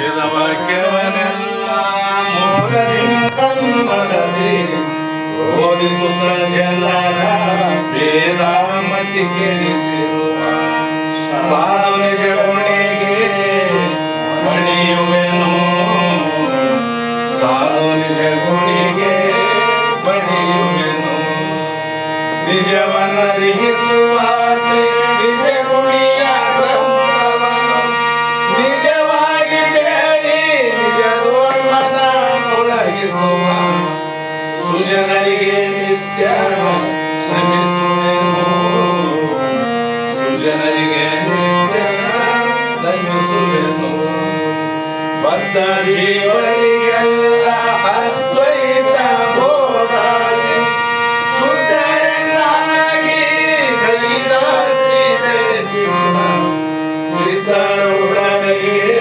ವೇದವಾಕ್ಯವನ್ನೆಲ್ಲ ಮೋದದಿಂದ ಕನ್ನಡದಿ ಓದಿಸುತ್ತ ಜನರ ವೇದಾಮತಿ ಕೆಡಿಸಿರುವ ಸಾಧು ನಿಜ ಗುಣಿಗೆ ಬಣಿಯುವೆನು, ಸಾಧು ನಿಜ ಗುಣಿಗೆ ಬಣಿಯುವೆನು. ನಿಜವನ್ನರಿಸುವ ನಿಜ ಗುಣಿಯ ಗ್ರಂಥವನ್ನು ನಿಜವಾಗಿ ಬೇಡಿ ನಿಜ ದೋರ್ಮನ ಒಳಗಿಸುವ ಸುಜನರಿಗೆ ನಿತ್ಯ ನಮಿಸುವೆನು, ಸುಜನರಿಗೆ ನಿತ್ಯ ನಮಿಸುವೆನು. ಬದ್ಧ ಜೀವರಿಗೆಲ್ಲ ಅದ್ವೈತ ಬೋಧಾದಿ ಸುತ್ತರನ್ನಾಗಿ ಗೈದ ಶ್ರೀ ನಡೆಸಿದ ಸಿದ್ಧರೊಡನೆಗೆ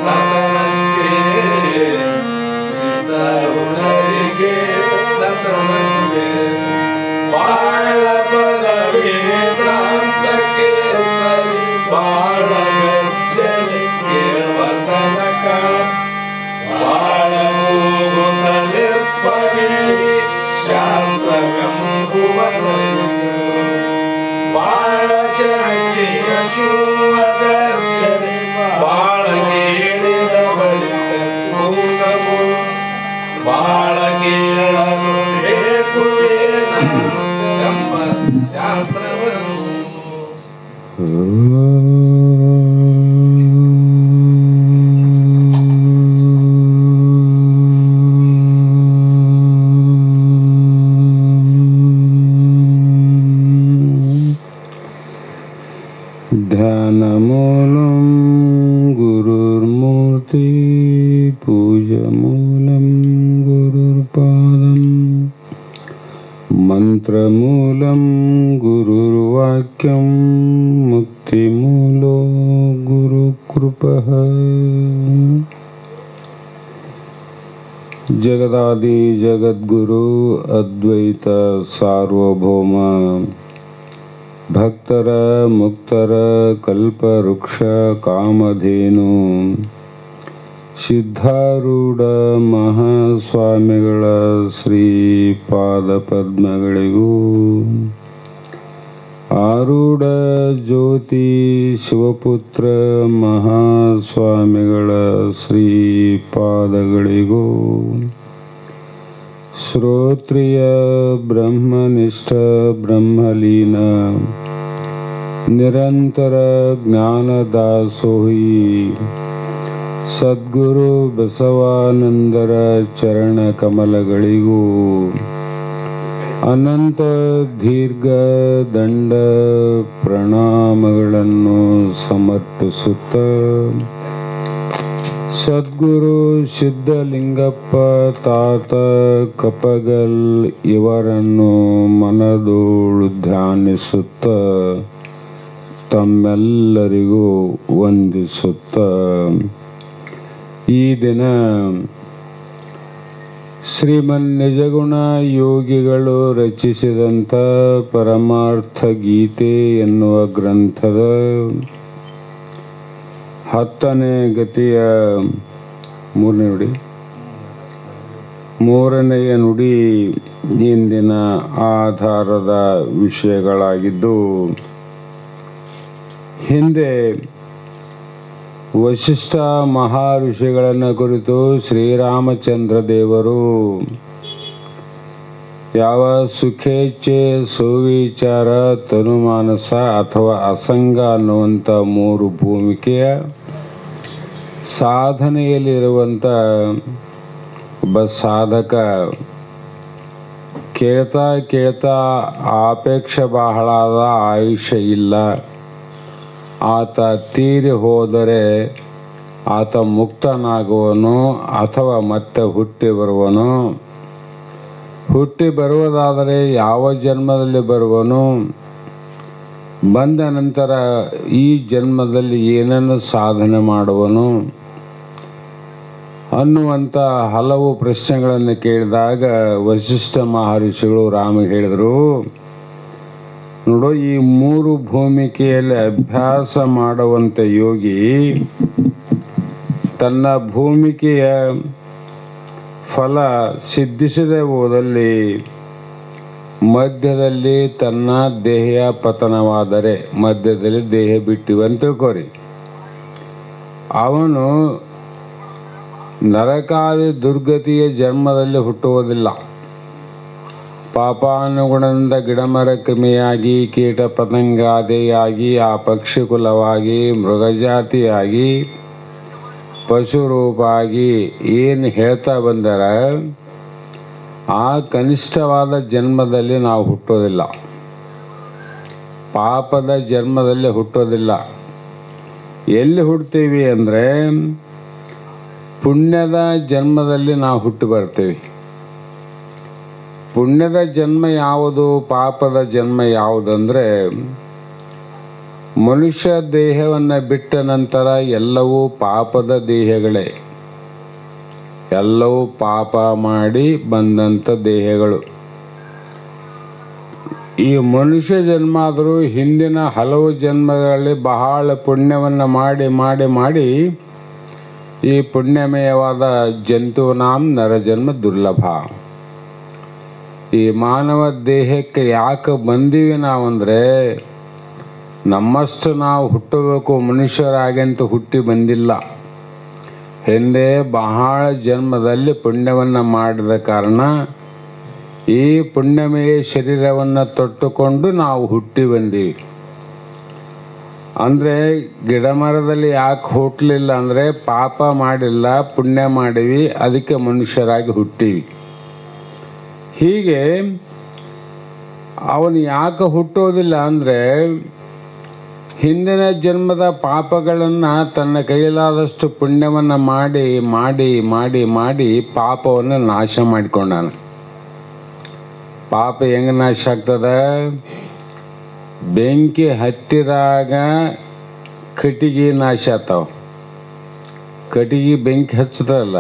ತತನಂತೆ, ಸಿದ್ಧರೊಡನೆಗೆ ತತನಂತೆ ಬಾಳ ಬಲ ವೇದಾಂತಕ್ಕೆ ಸರಿ ಬಾಳ ಗರ್ಜನೆ ಕೇಳುವ ತನಕ ಬಾಳ ಕೂಗುತ್ತಲಿರ್ಪವೇ ಶಾಸ್ತ್ರವೆಂಬುವನು. ಬಾಳ ಶಕ್ತಿಯ ಶಿವ ಗರ್ಜನೆ ಬಾಳ ಕೇಳಿದ ಬಳಿಕ ಕೂಗವು, ಬಾಳ ಕೇಳಲು ಬೇಕು ವೇದ ಎಂಬ ಶಾಸ್ತ್ರವನ್ನು. ಧ್ಯಾನಮೂಲಂ ಗುರುರ್ಮೂರ್ತಿ ಪೂಜಾಮೂಲಂ ಗುರುರ್ಪಾದಂ ಮಂತ್ರಮೂಲಂ ಗುರುರ್ವಾಕ್ಯಂ ಮುಕ್ತಿಮೂಲೋ ಗುರುಕೃಪಃ. ಜಗದಾದಿ ಜಗದ್ಗುರು ಅದ್ವೈತ ಸಾರ್ವಭೌಮ ಭಕ್ತರ ಮುಕ್ತರ ಕಲ್ಪವೃಕ್ಷ ಕಾಮಧೇನು ಸಿದ್ಧಾರೂಢ ಮಹಾಸ್ವಾಮಿಗಳ ಶ್ರೀಪಾದ ಪದ್ಮಗಳಿಗೂ, ಆರೂಢ ಜ್ಯೋತಿ ಶಿವಪುತ್ರ ಮಹಾಸ್ವಾಮಿಗಳ ಶ್ರೀಪಾದಗಳಿಗೂ, ಶ್ರೋತ್ರಿಯ ಬ್ರಹ್ಮನಿಷ್ಠ ಬ್ರಹ್ಮಲೀನ ನಿರಂತರ ಜ್ಞಾನದಾಸೋಹಿ ಸದ್ಗುರು ಬಸವಾನಂದರ ಚರಣ ಕಮಲಗಳಿಗೂ ಅನಂತ ದೀರ್ಘ ದಂಡ ಪ್ರಣಾಮಗಳನ್ನು ಸಮರ್ಪಿಸುತ್ತ ಸದ್ಗುರು ಸಿದ್ಧಲಿಂಗಪ್ಪ ತಾತ ಕಪಗಲ್ ಇವರನ್ನು ಮನದೋಳು ಧ್ಯಾನಿಸುತ್ತ ತಮ್ಮೆಲ್ಲರಿಗೂ ವಂದಿಸುತ್ತ ಈ ದಿನ ಶ್ರೀಮನ್ ನಿಜಗುಣ ಯೋಗಿಗಳು ರಚಿಸಿದಂಥ ಪರಮಾರ್ಥ ಗೀತೆ ಎನ್ನುವ ಗ್ರಂಥದ 10ನೇ ಗತಿಯ 3ನೆಯ ನುಡಿ ಇಂದಿನ ಆಧಾರದ ವಿಷಯಗಳಾಗಿದ್ದು, ಹಿಂದೆ ವಶಿಷ್ಠ ಮಹರ್ಷಿಗಳನ್ನು ಕುರಿತು ಶ್ರೀರಾಮಚಂದ್ರ ದೇವರು ಯಾವ ಸುಖೇಚ್ಛೆ ಸುವಿಚಾರ ತನುಮಾನಸ ಅಥವಾ ಅಸಂಗ ಅನ್ನುವಂಥ 3 ಭೂಮಿಕೆಯ ಸಾಧನೆಯಲ್ಲಿರುವಂಥ ಒಬ್ಬ ಸಾಧಕ ಕೇಳ್ತಾ ಕೇಳ್ತಾ ಆಪೇಕ್ಷ ಬಹಳಾದ ಆಯುಷ್ಯ ಇಲ್ಲ, ಆತ ತೀರಿ ಹೋದರೆ ಆತ ಮುಕ್ತನಾಗುವನು ಅಥವಾ ಮತ್ತೆ ಹುಟ್ಟಿ ಬರುವನು, ಹುಟ್ಟಿ ಬರುವುದಾದರೆ ಯಾವ ಜನ್ಮದಲ್ಲಿ ಬರುವನು, ಬಂದ ನಂತರ ಈ ಜನ್ಮದಲ್ಲಿ ಏನನ್ನು ಸಾಧನೆ ಮಾಡುವನು ಅನ್ನುವಂಥ ಹಲವು ಪ್ರಶ್ನೆಗಳನ್ನು ಕೇಳಿದಾಗ ವಶಿಷ್ಠ ಮಹರ್ಷಿಗಳು ರಾಮಗೆ ಹೇಳಿದರು, ನೋಡು, ಈ 3 ಭೂಮಿಕೆಯಲ್ಲಿ ಅಭ್ಯಾಸ ಮಾಡುವಂಥ ಯೋಗಿ ತನ್ನ ಭೂಮಿಕೆಯ ಫಲ ಸಿದ್ಧಿಸದೆ ಹೋದಲ್ಲಿ ಮಧ್ಯದಲ್ಲಿ ತನ್ನ ದೇಹ ಪತನವಾದರೆ, ಮಧ್ಯದಲ್ಲಿ ದೇಹ ಬಿಟ್ಟಿವಂತ ತಿಳ್ಕೋರಿ, ಅವನು ನರಕಾದಿ ದುರ್ಗತಿಯ ಜನ್ಮದಲ್ಲಿ ಹುಟ್ಟುವುದಿಲ್ಲ. ಪಾಪಾನುಗುಣದಿಂದ ಗಿಡಮರ ಕ್ರಿಮಿಯಾಗಿ, ಕೀಟ ಪತಂಗಾದಿಯಾಗಿ, ಆ ಪಕ್ಷಿ ಕುಲವಾಗಿ, ಮೃಗಜಾತಿಯಾಗಿ, ಪಶುರೂಪಾಗಿ ಏನು ಹೇಳ್ತಾ ಬಂದರ ಆ ಕನಿಷ್ಠವಾದ ಜನ್ಮದಲ್ಲಿ ನಾವು ಹುಟ್ಟೋದಿಲ್ಲ. ಪಾಪದ ಜನ್ಮದಲ್ಲಿ ಹುಟ್ಟೋದಿಲ್ಲ. ಎಲ್ಲಿ ಹುಡ್ತೀವಿ ಅಂದರೆ ಪುಣ್ಯದ ಜನ್ಮದಲ್ಲಿ ನಾವು ಹುಟ್ಟು ಬರ್ತೀವಿ. ಪುಣ್ಯದ ಜನ್ಮ ಯಾವುದು, ಪಾಪದ ಜನ್ಮ ಯಾವುದಂದರೆ ಮನುಷ್ಯ ದೇಹವನ್ನು ಬಿಟ್ಟ ನಂತರ ಎಲ್ಲವೂ ಪಾಪದ ದೇಹಗಳೇ, ಎಲ್ಲವೂ ಪಾಪ ಮಾಡಿ ಬಂದಂಥ ದೇಹಗಳು. ಈ ಮನುಷ್ಯ ಜನ್ಮ ಆದರೂ ಹಿಂದಿನ ಹಲವು ಜನ್ಮಗಳಲ್ಲಿ ಬಹಳ ಪುಣ್ಯವನ್ನು ಮಾಡಿ ಮಾಡಿ ಮಾಡಿ ಈ ಪುಣ್ಯಮಯವಾದ ಜಂತುನಾಂ ನರಜನ್ಮ ದುರ್ಲಭ. ಈ ಮಾನವ ದೇಹಕ್ಕೆ ಯಾಕೆ ಬಂದೀವಿ ನಾವಂದರೆ ನಮ್ಮಷ್ಟು ನಾವು ಹುಟ್ಟಬೇಕು ಮನುಷ್ಯರಾಗಂತ ಹುಟ್ಟಿ ಬಂದಿಲ್ಲ. ಹಿಂದೆ ಬಹಳ ಜನ್ಮದಲ್ಲಿ ಪುಣ್ಯವನ್ನು ಮಾಡಿದ ಕಾರಣ ಈ ಪುಣ್ಯಮಯ ಶರೀರವನ್ನು ತೊಟ್ಟುಕೊಂಡು ನಾವು ಹುಟ್ಟಿ ಬಂದೀವಿ. ಅಂದರೆ ಗಿಡ ಮರದಲ್ಲಿ ಯಾಕೆ ಹುಟ್ಟಲಿಲ್ಲ ಅಂದರೆ ಪಾಪ ಮಾಡಿಲ್ಲ, ಪುಣ್ಯ ಮಾಡಿವಿ, ಅದಕ್ಕೆ ಮನುಷ್ಯರಾಗಿ ಹುಟ್ಟೀವಿ. ಹೀಗೆ ಅವನು ಯಾಕೆ ಹುಟ್ಟೋದಿಲ್ಲ ಅಂದರೆ ಹಿಂದಿನ ಜನ್ಮದ ಪಾಪಗಳನ್ನು ತನ್ನ ಕೈಲಾದಷ್ಟು ಪುಣ್ಯವನ್ನು ಮಾಡಿ ಮಾಡಿ ಮಾಡಿ ಮಾಡಿ ಪಾಪವನ್ನು ನಾಶ ಮಾಡಿಕೊಂಡಾನ. ಪಾಪ ಹೆಂಗೆ ನಾಶ ಆಗ್ತದೆ? ಬೆಂಕಿ ಹತ್ತಿದಾಗ ಕಟ್ಟಿಗೆ ನಾಶ ಆಗ್ತಾವ. ಕಟ್ಟಿಗೆ ಬೆಂಕಿ ಹಚ್ಚದಲ್ಲ,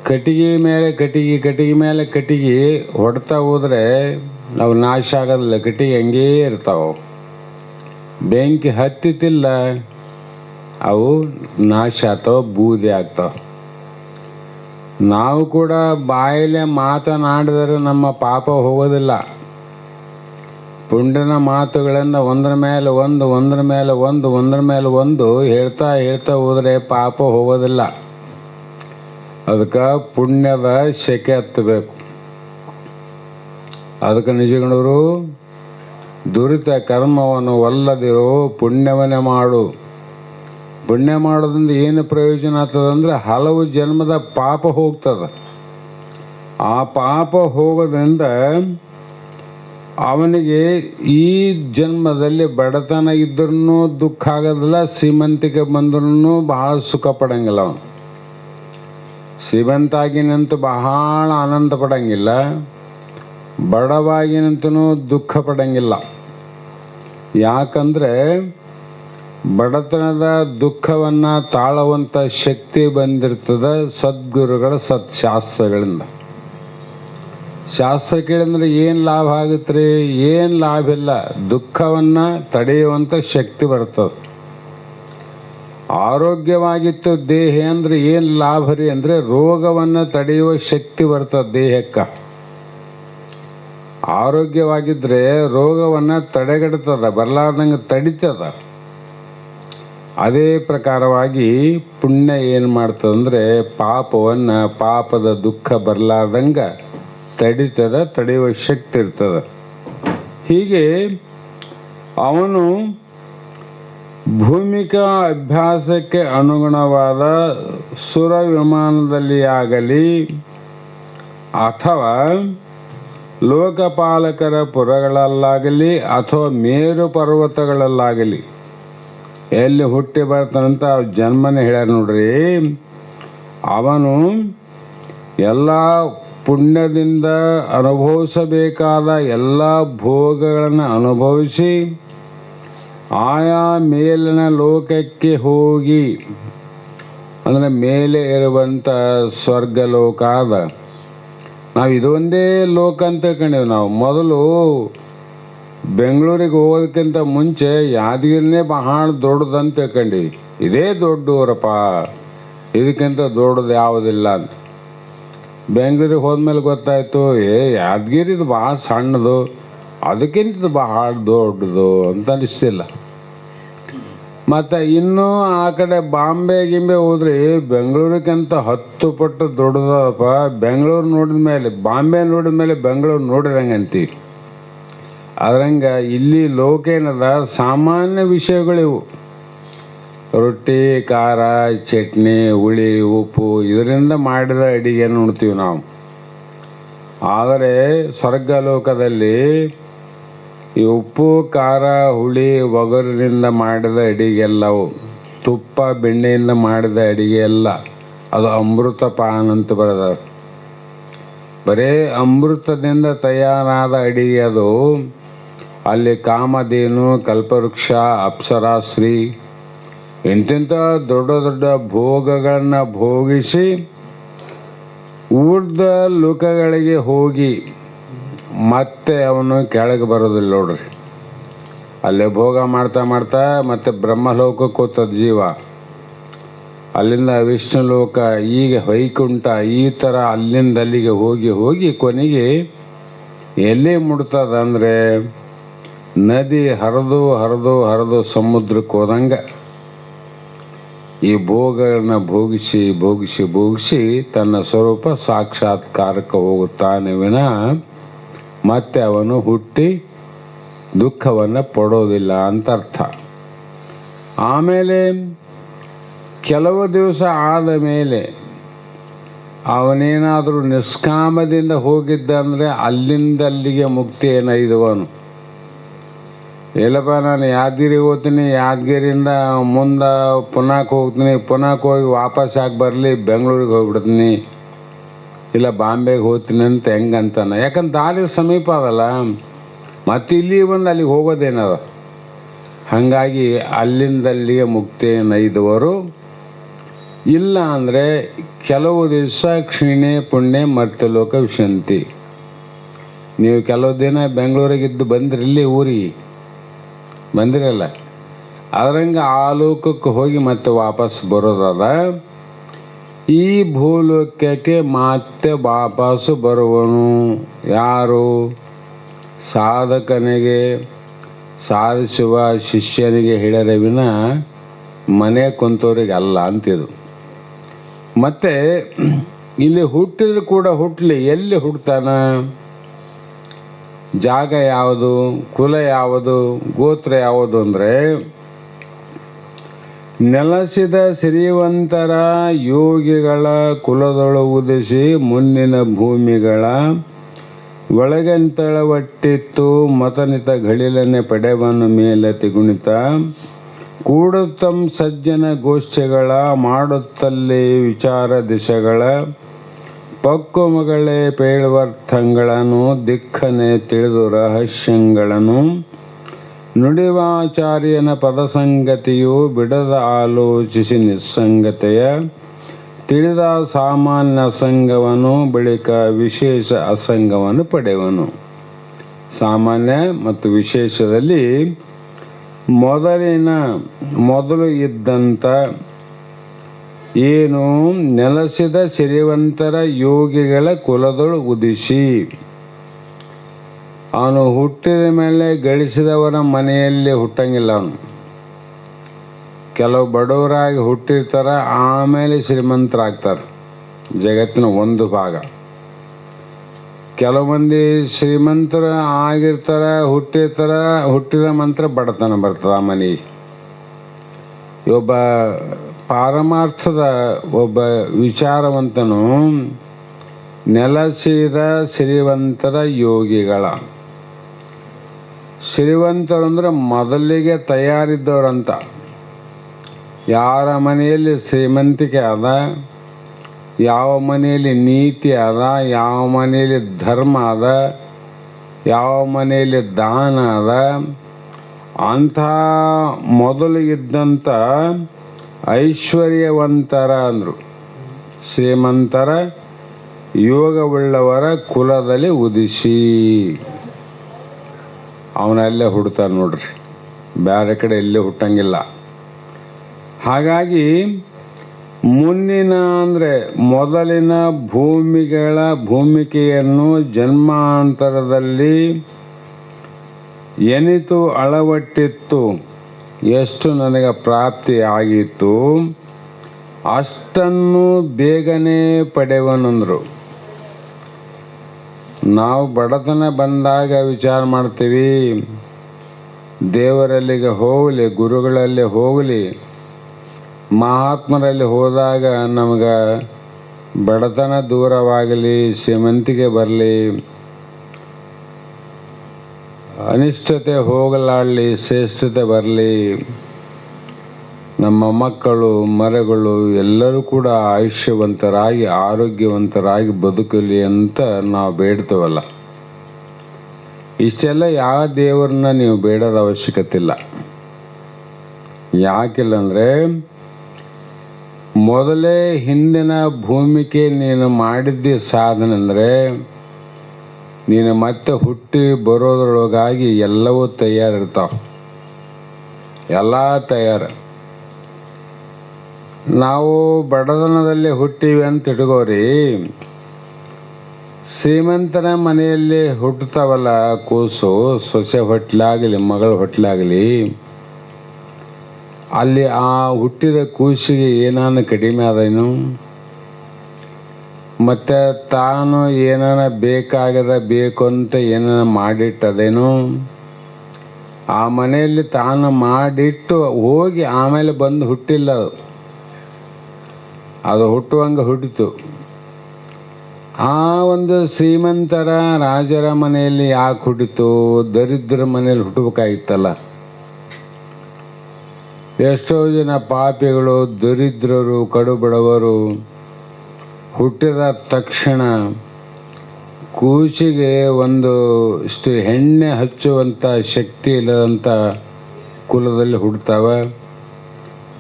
ಕಟ್ಟಿಗೆ ಮೇಲೆ ಕಟ್ಟಿಗೆ, ಕಟ್ಟಿಗೆ ಮೇಲೆ ಕಟ್ಟಿಗೆ ಹೊಡ್ತಾ ಹೋದರೆ ಅವು ನಾಶ ಆಗೋದಿಲ್ಲ, ಕಟ್ಟಿಗೆ ಹಂಗೇ ಇರ್ತಾವ. ಬೆಂಕಿ ಹತ್ತಿತಿಲ್ಲ, ಅವು ನಾಶ ಆಗ್ತಾವ, ಬೂದಿ ಆಗ್ತಾವ. ನಾವು ಕೂಡ ಬಾಯಲ್ಲೇ ಮಾತನಾಡಿದರೆ ನಮ್ಮ ಪಾಪ ಹೋಗೋದಿಲ್ಲ. ಪುಂಡನ ಮಾತುಗಳನ್ನು ಒಂದರ ಮೇಲೆ ಒಂದು, ಒಂದರ ಮೇಲೆ ಒಂದು, ಒಂದರ ಮೇಲೆ ಒಂದು ಹೇಳ್ತಾ ಹೇಳ್ತಾ ಹೋದರೆ ಪಾಪ ಹೋಗೋದಿಲ್ಲ. ಅದಕ್ಕೆ ಪುಣ್ಯದ ಸೆಕೆ ಹತ್ತಬೇಕು. ಅದಕ್ಕೆ ನಿಜಗಣರು ದುರಿತ ಕರ್ಮವನ್ನು ಒಲ್ಲದಿರೋ ಪುಣ್ಯವನ್ನೇ ಮಾಡು. ಪುಣ್ಯ ಮಾಡೋದ್ರಿಂದ ಏನು ಪ್ರಯೋಜನ ಆಗ್ತದಂದ್ರೆ ಹಲವು ಜನ್ಮದ ಪಾಪ ಹೋಗ್ತದೆ. ಆ ಪಾಪ ಹೋಗೋದ್ರಿಂದ ಅವನಿಗೆ ಈ ಜನ್ಮದಲ್ಲಿ ಬಡತನ ಇದ್ರೂ ದುಃಖ ಆಗೋದಿಲ್ಲ, ಶ್ರೀಮಂತಿಕೆ ಬಂದ್ರೂ ಬಹಳ ಸುಖ ಪಡಂಗಿಲ್ಲ. ಅವನು ಶ್ರೀಮಂತಾಗಿನಂತೂ ಬಹಳ ಆನಂದ ಪಡಂಗಿಲ್ಲ, ಬಡವಾಗಿನಂತೂ ದುಃಖ ಪಡಂಗಿಲ್ಲ. ಯಾಕಂದರೆ ಬಡತನದ ದುಃಖವನ್ನು ತಾಳುವಂಥ ಶಕ್ತಿ ಬಂದಿರ್ತದೆ ಸದ್ಗುರುಗಳ ಸತ್ಶಾಸ್ತ್ರಗಳಿಂದ. ಶಾಸ್ತ್ರ ಕೇಳಿದ್ರೆ ಏನು ಲಾಭ ಆಗುತ್ತೆ ರೀ? ಏನು ಲಾಭ ಇಲ್ಲ. ದುಃಖವನ್ನು ತಡೆಯುವಂಥ ಶಕ್ತಿ ಬರ್ತದೆ. ಆರೋಗ್ಯವಾಗಿತ್ತು ದೇಹ ಅಂದರೆ ಏನು ಲಾಭ ರೀ ಅಂದರೆ ರೋಗವನ್ನು ತಡೆಯುವ ಶಕ್ತಿ ಬರ್ತದೆ ದೇಹಕ್ಕೆ. ಆರೋಗ್ಯವಾಗಿದ್ದರೆ ರೋಗವನ್ನು ತಡೆಗಟ್ತದ, ಬರಲಾರ್ದಂಗೆ ತಡಿತದ. ಅದೇ ಪ್ರಕಾರವಾಗಿ ಪುಣ್ಯ ಏನು ಮಾಡ್ತದಂದರೆ ಪಾಪವನ್ನು, ಪಾಪದ ದುಃಖ ಬರಲಾರ್ದಂಗೆ ತಡಿತದ, ತಡೆಯುವ ಶಕ್ತಿ ಇರ್ತದೆ. ಹೀಗೆ ಅವನು ಭೂಮಿಕಾ ಅಭ್ಯಾಸಕ್ಕೆ ಅನುಗುಣವಾದ ಸುರ ವಿಮಾನದಲ್ಲಿ ಆಗಲಿ ಅಥವಾ ಲೋಕಪಾಲಕರ ಪುರಗಳಲ್ಲಾಗಲಿ ಅಥವಾ ಮೇರು ಪರ್ವತಗಳಲ್ಲಾಗಲಿ ಎಲ್ಲಿ ಹುಟ್ಟಿ ಬರ್ತಾನಂತ ಜನ್ಮನೇ ಹೇಳ್ಯಾರ ನೋಡ್ರಿ. ಅವನು ಎಲ್ಲ ಪುಣ್ಯದಿಂದ ಅನುಭವಿಸಬೇಕಾದ ಎಲ್ಲ ಭೋಗಗಳನ್ನು ಅನುಭವಿಸಿ ಆಯಾ ಮೇಲಿನ ಲೋಕಕ್ಕೆ ಹೋಗಿ, ಅಂದರೆ ಮೇಲೆ ಇರುವಂಥ ಸ್ವರ್ಗಲೋಕ ಅದ. ನಾವು ಇದೊಂದೇ ಲೋಕ ಅಂತ ತಿಳ್ಕೊಂಡೇವು. ನಾವು ಮೊದಲು ಬೆಂಗಳೂರಿಗೆ ಹೋಗೋದಕ್ಕಿಂತ ಮುಂಚೆ ಯಾದಗಿರಿನೇ ಬಹಳ ದೊಡ್ಡದಂತ ತಿಳ್ಕೊಂಡೀವಿ. ಇದೇ ದೊಡ್ಡೂರಪ್ಪ, ಇದಕ್ಕಿಂತ ದೊಡ್ಡದು ಯಾವುದಿಲ್ಲ ಅಂತ. ಬೆಂಗಳೂರಿಗೆ ಹೋದ್ಮೇಲೆ ಗೊತ್ತಾಯ್ತು, ಯಾದಗಿರಿದು ಭಾಳ ಸಣ್ಣದು, ಅದಕ್ಕಿಂತ ಭಾಳ ದೊಡ್ಡದು ಅಂತ ಅನಿಸ್ತಿಲ್ಲ. ಮತ್ತು ಇನ್ನೂ ಆ ಕಡೆ ಬಾಂಬೆ ಗಿಂಬೆ ಹೋದ್ರಿ ಬೆಂಗಳೂರಿಗಿಂತ 10 ಪಟ್ಟು ದೊಡ್ಡದಪ್ಪ. ಬೆಂಗಳೂರು ನೋಡಿದ ಮೇಲೆ ಬಾಂಬೆ ನೋಡಿದ ಮೇಲೆ ಬೆಂಗಳೂರು ನೋಡಿದಂಗೆ ಅಂತೀವಿ. ಅದ್ರಂಗೆ ಇಲ್ಲಿ ಲೋಕೇನದ ಸಾಮಾನ್ಯ ವಿಷಯಗಳಿವು. ರೊಟ್ಟಿ, ಖಾರ, ಚಟ್ನಿ, ಹುಳಿ, ಉಪ್ಪು ಇದರಿಂದ ಮಾಡಿದ ಅಡಿಗೆಯನ್ನು ಉಣ್ತೀವಿ ನಾವು. ಆದರೆ ಸ್ವರ್ಗ ಲೋಕದಲ್ಲಿ ಈ ಉಪ್ಪು, ಖಾರ, ಹುಳಿ, ಒಗರಿನಿಂದ ಮಾಡಿದ ಅಡಿಗೆಲ್ಲವು, ತುಪ್ಪ, ಬೆಣ್ಣೆಯಿಂದ ಮಾಡಿದ ಅಡಿಗೆ ಎಲ್ಲ ಅದು ಅಮೃತ ಪಾನ ಅಂತ ಬರೆದ. ಬರೇ ಅಮೃತದಿಂದ ತಯಾರಾದ ಅಡಿಗೆ ಅದು. ಅಲ್ಲಿ ಕಾಮಧೇನು, ಕಲ್ಪವೃಕ್ಷ, ಅಪ್ಸರಾಶ್ರೀ ಇಂತಿಂಥ ದೊಡ್ಡ ದೊಡ್ಡ ಭೋಗಗಳನ್ನು ಭೋಗಿಸಿ ಊರ್ಧ್ವ ಲೋಕಗಳಿಗೆ ಹೋಗಿ ಮತ್ತೆ ಅವನು ಕೆಳಗೆ ಬರೋದಿಲ್ಲ ನೋಡ್ರಿ. ಅಲ್ಲೇ ಭೋಗ ಮಾಡ್ತಾ ಮಾಡ್ತಾ ಮತ್ತೆ ಬ್ರಹ್ಮಲೋಕಕ್ಕೆ ಹೋಗ್ತದ ಜೀವ. ಅಲ್ಲಿಂದ ವಿಷ್ಣು ಲೋಕ, ಈಗ ವೈಕುಂಠ, ಈ ಥರ ಅಲ್ಲಿಂದ ಅಲ್ಲಿಗೆ ಹೋಗಿ ಹೋಗಿ ಕೊನೆಗೆ ಎಲ್ಲಿ ಮುಡ್ತದ ಅಂದರೆ ನದಿ ಹರಿದು ಹರಿದು ಹರಿದು ಸಮುದ್ರಕ್ಕೆ ಹೋದಂಗೆ ಈ ಭೋಗಗಳನ್ನ ಭೋಗಿಸಿ ಭೋಗಿಸಿ ಭೋಗಿಸಿ ತನ್ನ ಸ್ವರೂಪ ಸಾಕ್ಷಾತ್ಕಾರಕ್ಕೆ ಹೋಗುತ್ತಾನೆ ವಿನ ಮತ್ತೆ ಅವನು ಹುಟ್ಟಿ ದುಃಖವನ್ನು ಪಡೋದಿಲ್ಲ ಅಂತ ಅರ್ಥ. ಆಮೇಲೆ ಕೆಲವು ದಿವಸ ಆದ ಮೇಲೆ ಅವನೇನಾದರೂ ನಿಷ್ಕಾಮದಿಂದ ಹೋಗಿದ್ದಂದರೆ ಅಲ್ಲಿಂದ ಅಲ್ಲಿಗೆ ಮುಕ್ತಿ ಏನೈದವನು. ಇಲ್ಲಪ್ಪ ನಾನು ಯಾದಗಿರಿಗೆ ಹೋಗ್ತೀನಿ, ಯಾದಗಿರಿಯಿಂದ ಮುಂದೆ ಪುನಾಕ್ಕೆ ಹೋಗ್ತೀನಿ, ಪುನಾಕ್ಕೆ ಹೋಗಿ ವಾಪಸ್ ಆಗಿ ಬರಲಿ ಬೆಂಗಳೂರಿಗೆ ಹೋಗ್ಬಿಡ್ತೀನಿ, ಇಲ್ಲ ಬಾಂಬೆಗೆ ಹೋಗ್ತೀನಿ ಅಂತ ಹೆಂಗಂತಾನೆ. ಯಾಕಂದ್ರೆ ದಾರಿ ಸಮೀಪ ಅದಲ್ಲ, ಮತ್ತು ಇಲ್ಲಿ ಬಂದು ಅಲ್ಲಿಗೆ ಹೋಗೋದೇನದ. ಹಾಗಾಗಿ ಅಲ್ಲಿಂದಲ್ಲಿಗೆ ಮುಕ್ತಿ ನೈದವರು. ಇಲ್ಲ ಅಂದರೆ ಕೆಲವು ದಿವಸ ಕ್ಷೀಣೆ ಪುಣ್ಯ ಮರ್ತಲೋಕ ವಿಶಂತಿ. ನೀವು ಕೆಲವು ದಿನ ಬೆಂಗಳೂರಿಗಿದ್ದು ಬಂದ್ರಿ, ಇಲ್ಲಿ ಊರಿಗೆ ಬಂದಿರಲ್ಲ, ಅದ್ರಂಗೆ ಆ ಲೋಕಕ್ಕೆ ಹೋಗಿ ಮತ್ತೆ ವಾಪಸ್ ಬರೋದದ. ಈ ಭೂಲೋಕಕ್ಕೆ ಮತ್ತೆ ವಾಪಸ್ಸು ಬರುವನು ಯಾರು? ಸಾಧಕನಿಗೆ, ಸಾಧಿಸುವ ಶಿಷ್ಯನಿಗೆ ಹಿಡರೆ ವಿನ ಮನೆ ಕುಂತವ್ರಿಗೆ ಅಲ್ಲ ಅಂತಿದು. ಮತ್ತು ಇಲ್ಲಿ ಹುಟ್ಟಿದ್ರು ಕೂಡ ಹುಟ್ಟಲಿ, ಎಲ್ಲಿ ಹುಟ್ಟತಾನ, ಜಾಗ ಯಾವುದು, ಕುಲ ಯಾವುದು, ಗೋತ್ರ ಯಾವುದು ಅಂದರೆ ನೆಲೆಸಿದ ಶ್ರೀವಂತರ ಯೋಗಿಗಳ ಕುಲದೊಳು ಉದಿಸಿ ಮುನ್ನಿನ ಭೂಮಿಗಳ ಒಳಗಂತಳವಟ್ಟಿತ್ತು ಮತನಿತ ಗಳಿಲನೆ ಪಡೆವನು ಮೇಲೆ ತಿಗುಣಿತ ಕೂಡುತ್ತಂ ಸಜ್ಜನ ಗೋಷ್ಠಿಗಳ ಮಾಡುತ್ತಲ್ಲಿ ವಿಚಾರ ದಿಶೆಗಳ ಪಕ್ವಮಗಳೇ ಪೇಳುವರ್ಥಗಳನ್ನು ದಿಕ್ಕನೆ ತಿಳಿದು ರಹಸ್ಯಗಳನ್ನು ನುಡಿವಾಚಾರ್ಯನ ಪದಸಂಗತಿಯು ಬಿಡದ ಆಲೋಚಿಸಿ ನಿಸ್ಸಂಗತೆಯ ತಿಳಿದ ಸಾಮಾನ್ಯ ಅಸಂಗವನು ಬಳಿಕ ವಿಶೇಷ ಅಸಂಗವನ್ನು ಪಡೆಯುವನು. ಸಾಮಾನ್ಯ ಮತ್ತು ವಿಶೇಷದಲ್ಲಿ ಮೊದಲು ಇದ್ದಂಥ ಏನು ನೆಲೆಸಿದ ಶ್ರೀವಂತರ ಯೋಗಿಗಳ ಕುಲದೊಳು ಉದಿಸಿ, ಅವನು ಹುಟ್ಟಿದ ಮೇಲೆ ಗಳಿಸಿದವರ ಮನೆಯಲ್ಲಿ ಹುಟ್ಟಂಗಿಲ್ಲ. ಅವನು ಕೆಲವು ಬಡವರಾಗಿ ಹುಟ್ಟಿರ್ತಾರೆ, ಆಮೇಲೆ ಶ್ರೀಮಂತರಾಗ್ತಾರೆ. ಜಗತ್ತಿನ ಒಂದು ಭಾಗ. ಕೆಲವು ಮಂದಿ ಶ್ರೀಮಂತರು ಆಗಿರ್ತಾರೆ, ಹುಟ್ಟಿದ ಮಂತ್ರ ಬಡತನ ಬರ್ತದೆ ಆ ಮನೆಗೆ. ಒಬ್ಬ ಪಾರಮಾರ್ಥದ ಒಬ್ಬ ವಿಚಾರವಂತನು ನೆಲೆಸಿದ ಶ್ರೀವಂತರ ಯೋಗಿಗಳ, ಶ್ರೀವಂತರು ಅಂದರೆ ಮೊದಲಿಗೆ ತಯಾರಿದ್ದವರಂತ. ಯಾರ ಮನೆಯಲ್ಲಿ ಶ್ರೀಮಂತಿಕೆ ಅದ, ಯಾವ ಮನೆಯಲ್ಲಿ ನೀತಿ ಅದ, ಯಾವ ಮನೆಯಲ್ಲಿ ಧರ್ಮ ಅದ, ಯಾವ ಮನೆಯಲ್ಲಿ ದಾನ ಅದ, ಅಂಥ ಮೊದಲು ಇದ್ದಂಥ ಐಶ್ವರ್ಯವಂತರ ಅಂದರು. ಶ್ರೀಮಂತರ ಯೋಗವುಳ್ಳವರ ಕುಲದಲ್ಲಿ ಉದಿಸಿ ಅವನಲ್ಲೇ ಹುಡ್ತಾನೆ ನೋಡ್ರಿ, ಬೇರೆ ಕಡೆ ಎಲ್ಲೇ ಹುಟ್ಟಂಗಿಲ್ಲ. ಹಾಗಾಗಿ ಮುನ್ನಿನ ಅಂದರೆ ಮೊದಲಿನ ಭೂಮಿಕೆಯನ್ನು ಜನ್ಮಾಂತರದಲ್ಲಿ ಎನಿತು ಅಳವಟ್ಟಿತ್ತು, ಎಷ್ಟು ನನಗೆ ಪ್ರಾಪ್ತಿ ಆಗಿತ್ತು ಅಷ್ಟನ್ನು ಬೇಗನೆ ಪಡೆವನಂದರು. ನಾವು ಬಡತನ ಬಂದಾಗ ವಿಚಾರ ಮಾಡ್ತೀವಿ, ದೇವರಲ್ಲಿಗೆ ಹೋಗಲಿ, ಗುರುಗಳಲ್ಲಿ ಹೋಗಲಿ, ಮಹಾತ್ಮರಲ್ಲಿ ಹೋದಾಗ ನಮಗೆ ಬಡತನ ದೂರವಾಗಲಿ, ಶ್ರೀಮಂತಿಗೆ ಬರಲಿ, ಅನಿಷ್ಟತೆ ಹೋಗಲಾಡಲಿ, ಶ್ರೇಷ್ಠತೆ ಬರಲಿ, ನಮ್ಮ ಮಕ್ಕಳು ಮರಗಳು ಎಲ್ಲರೂ ಕೂಡ ಆಯುಷ್ಯವಂತರಾಗಿ ಆರೋಗ್ಯವಂತರಾಗಿ ಬದುಕಲಿ ಅಂತ ನಾವು ಬೇಡ್ತೇವಲ್ಲ. ಇಷ್ಟೆಲ್ಲ ಯಾವ ದೇವರನ್ನ ನೀವು ಬೇಡೋದ ಅವಶ್ಯಕತೆ ಇಲ್ಲ. ಯಾಕಿಲ್ಲ ಅಂದರೆ ಮೊದಲೇ ಹಿಂದಿನ ಭೂಮಿಕೆ ನೀನು ಮಾಡಿದ್ದ ಸಾಧನೆ ಅಂದರೆ ನೀನು ಮತ್ತೆ ಹುಟ್ಟಿ ಬರೋದ್ರೊಳಗಾಗಿ ಎಲ್ಲವೂ ತಯಾರಿರ್ತಾವೆ, ಎಲ್ಲ ತಯಾರು. ನಾವು ಬಡತನದಲ್ಲಿ ಹುಟ್ಟಿವಿ ಅಂತ ಇಟ್ಕೋರಿ, ಶ್ರೀಮಂತರ ಮನೆಯಲ್ಲಿ ಹುಟ್ಟುತ್ತಾವಲ್ಲ ಕೂಸು, ಸೊಸೆ ಹೊಟ್ಲಾಗಲಿ ಮಗಳ ಹೊಟ್ಲಾಗಲಿ, ಅಲ್ಲಿ ಆ ಹುಟ್ಟಿದ ಕೂಸಿಗೆ ಏನಾನ ಕಡಿಮೆ ಆದೇನು, ಮತ್ತು ತಾನು ಏನಾನ ಬೇಕು ಅಂತ ಏನಾನ ಮಾಡಿಟ್ಟದೇನು, ಆ ಮನೆಯಲ್ಲಿ ತಾನು ಮಾಡಿಟ್ಟು ಹೋಗಿ ಆಮೇಲೆ ಬಂದು ಹುಟ್ಟಿಲ್ಲ, ಅದು ಹುಟ್ಟುವಂಗೆ ಹುಟ್ಟಿತು. ಆ ಒಂದು ಶ್ರೀಮಂತರ ರಾಜರ ಮನೆಯಲ್ಲಿ ಯಾಕೆ ಹುಟ್ಟಿತು, ದರಿದ್ರ ಮನೆಯಲ್ಲಿ ಹುಟ್ಟಬೇಕಾಗಿತ್ತಲ್ಲ. ಎಷ್ಟೋ ಜನ ಪಾಪಿಗಳು, ದರಿದ್ರರು, ಕಡುಬಡವರು ಹುಟ್ಟಿದ ತಕ್ಷಣ ಕೂಸಿಗೆ ಇಷ್ಟು ಎಣ್ಣೆ ಹಚ್ಚುವಂಥ ಶಕ್ತಿ ಇಲ್ಲದಂಥ ಕುಲದಲ್ಲಿ ಹುಡ್ತಾವೆ.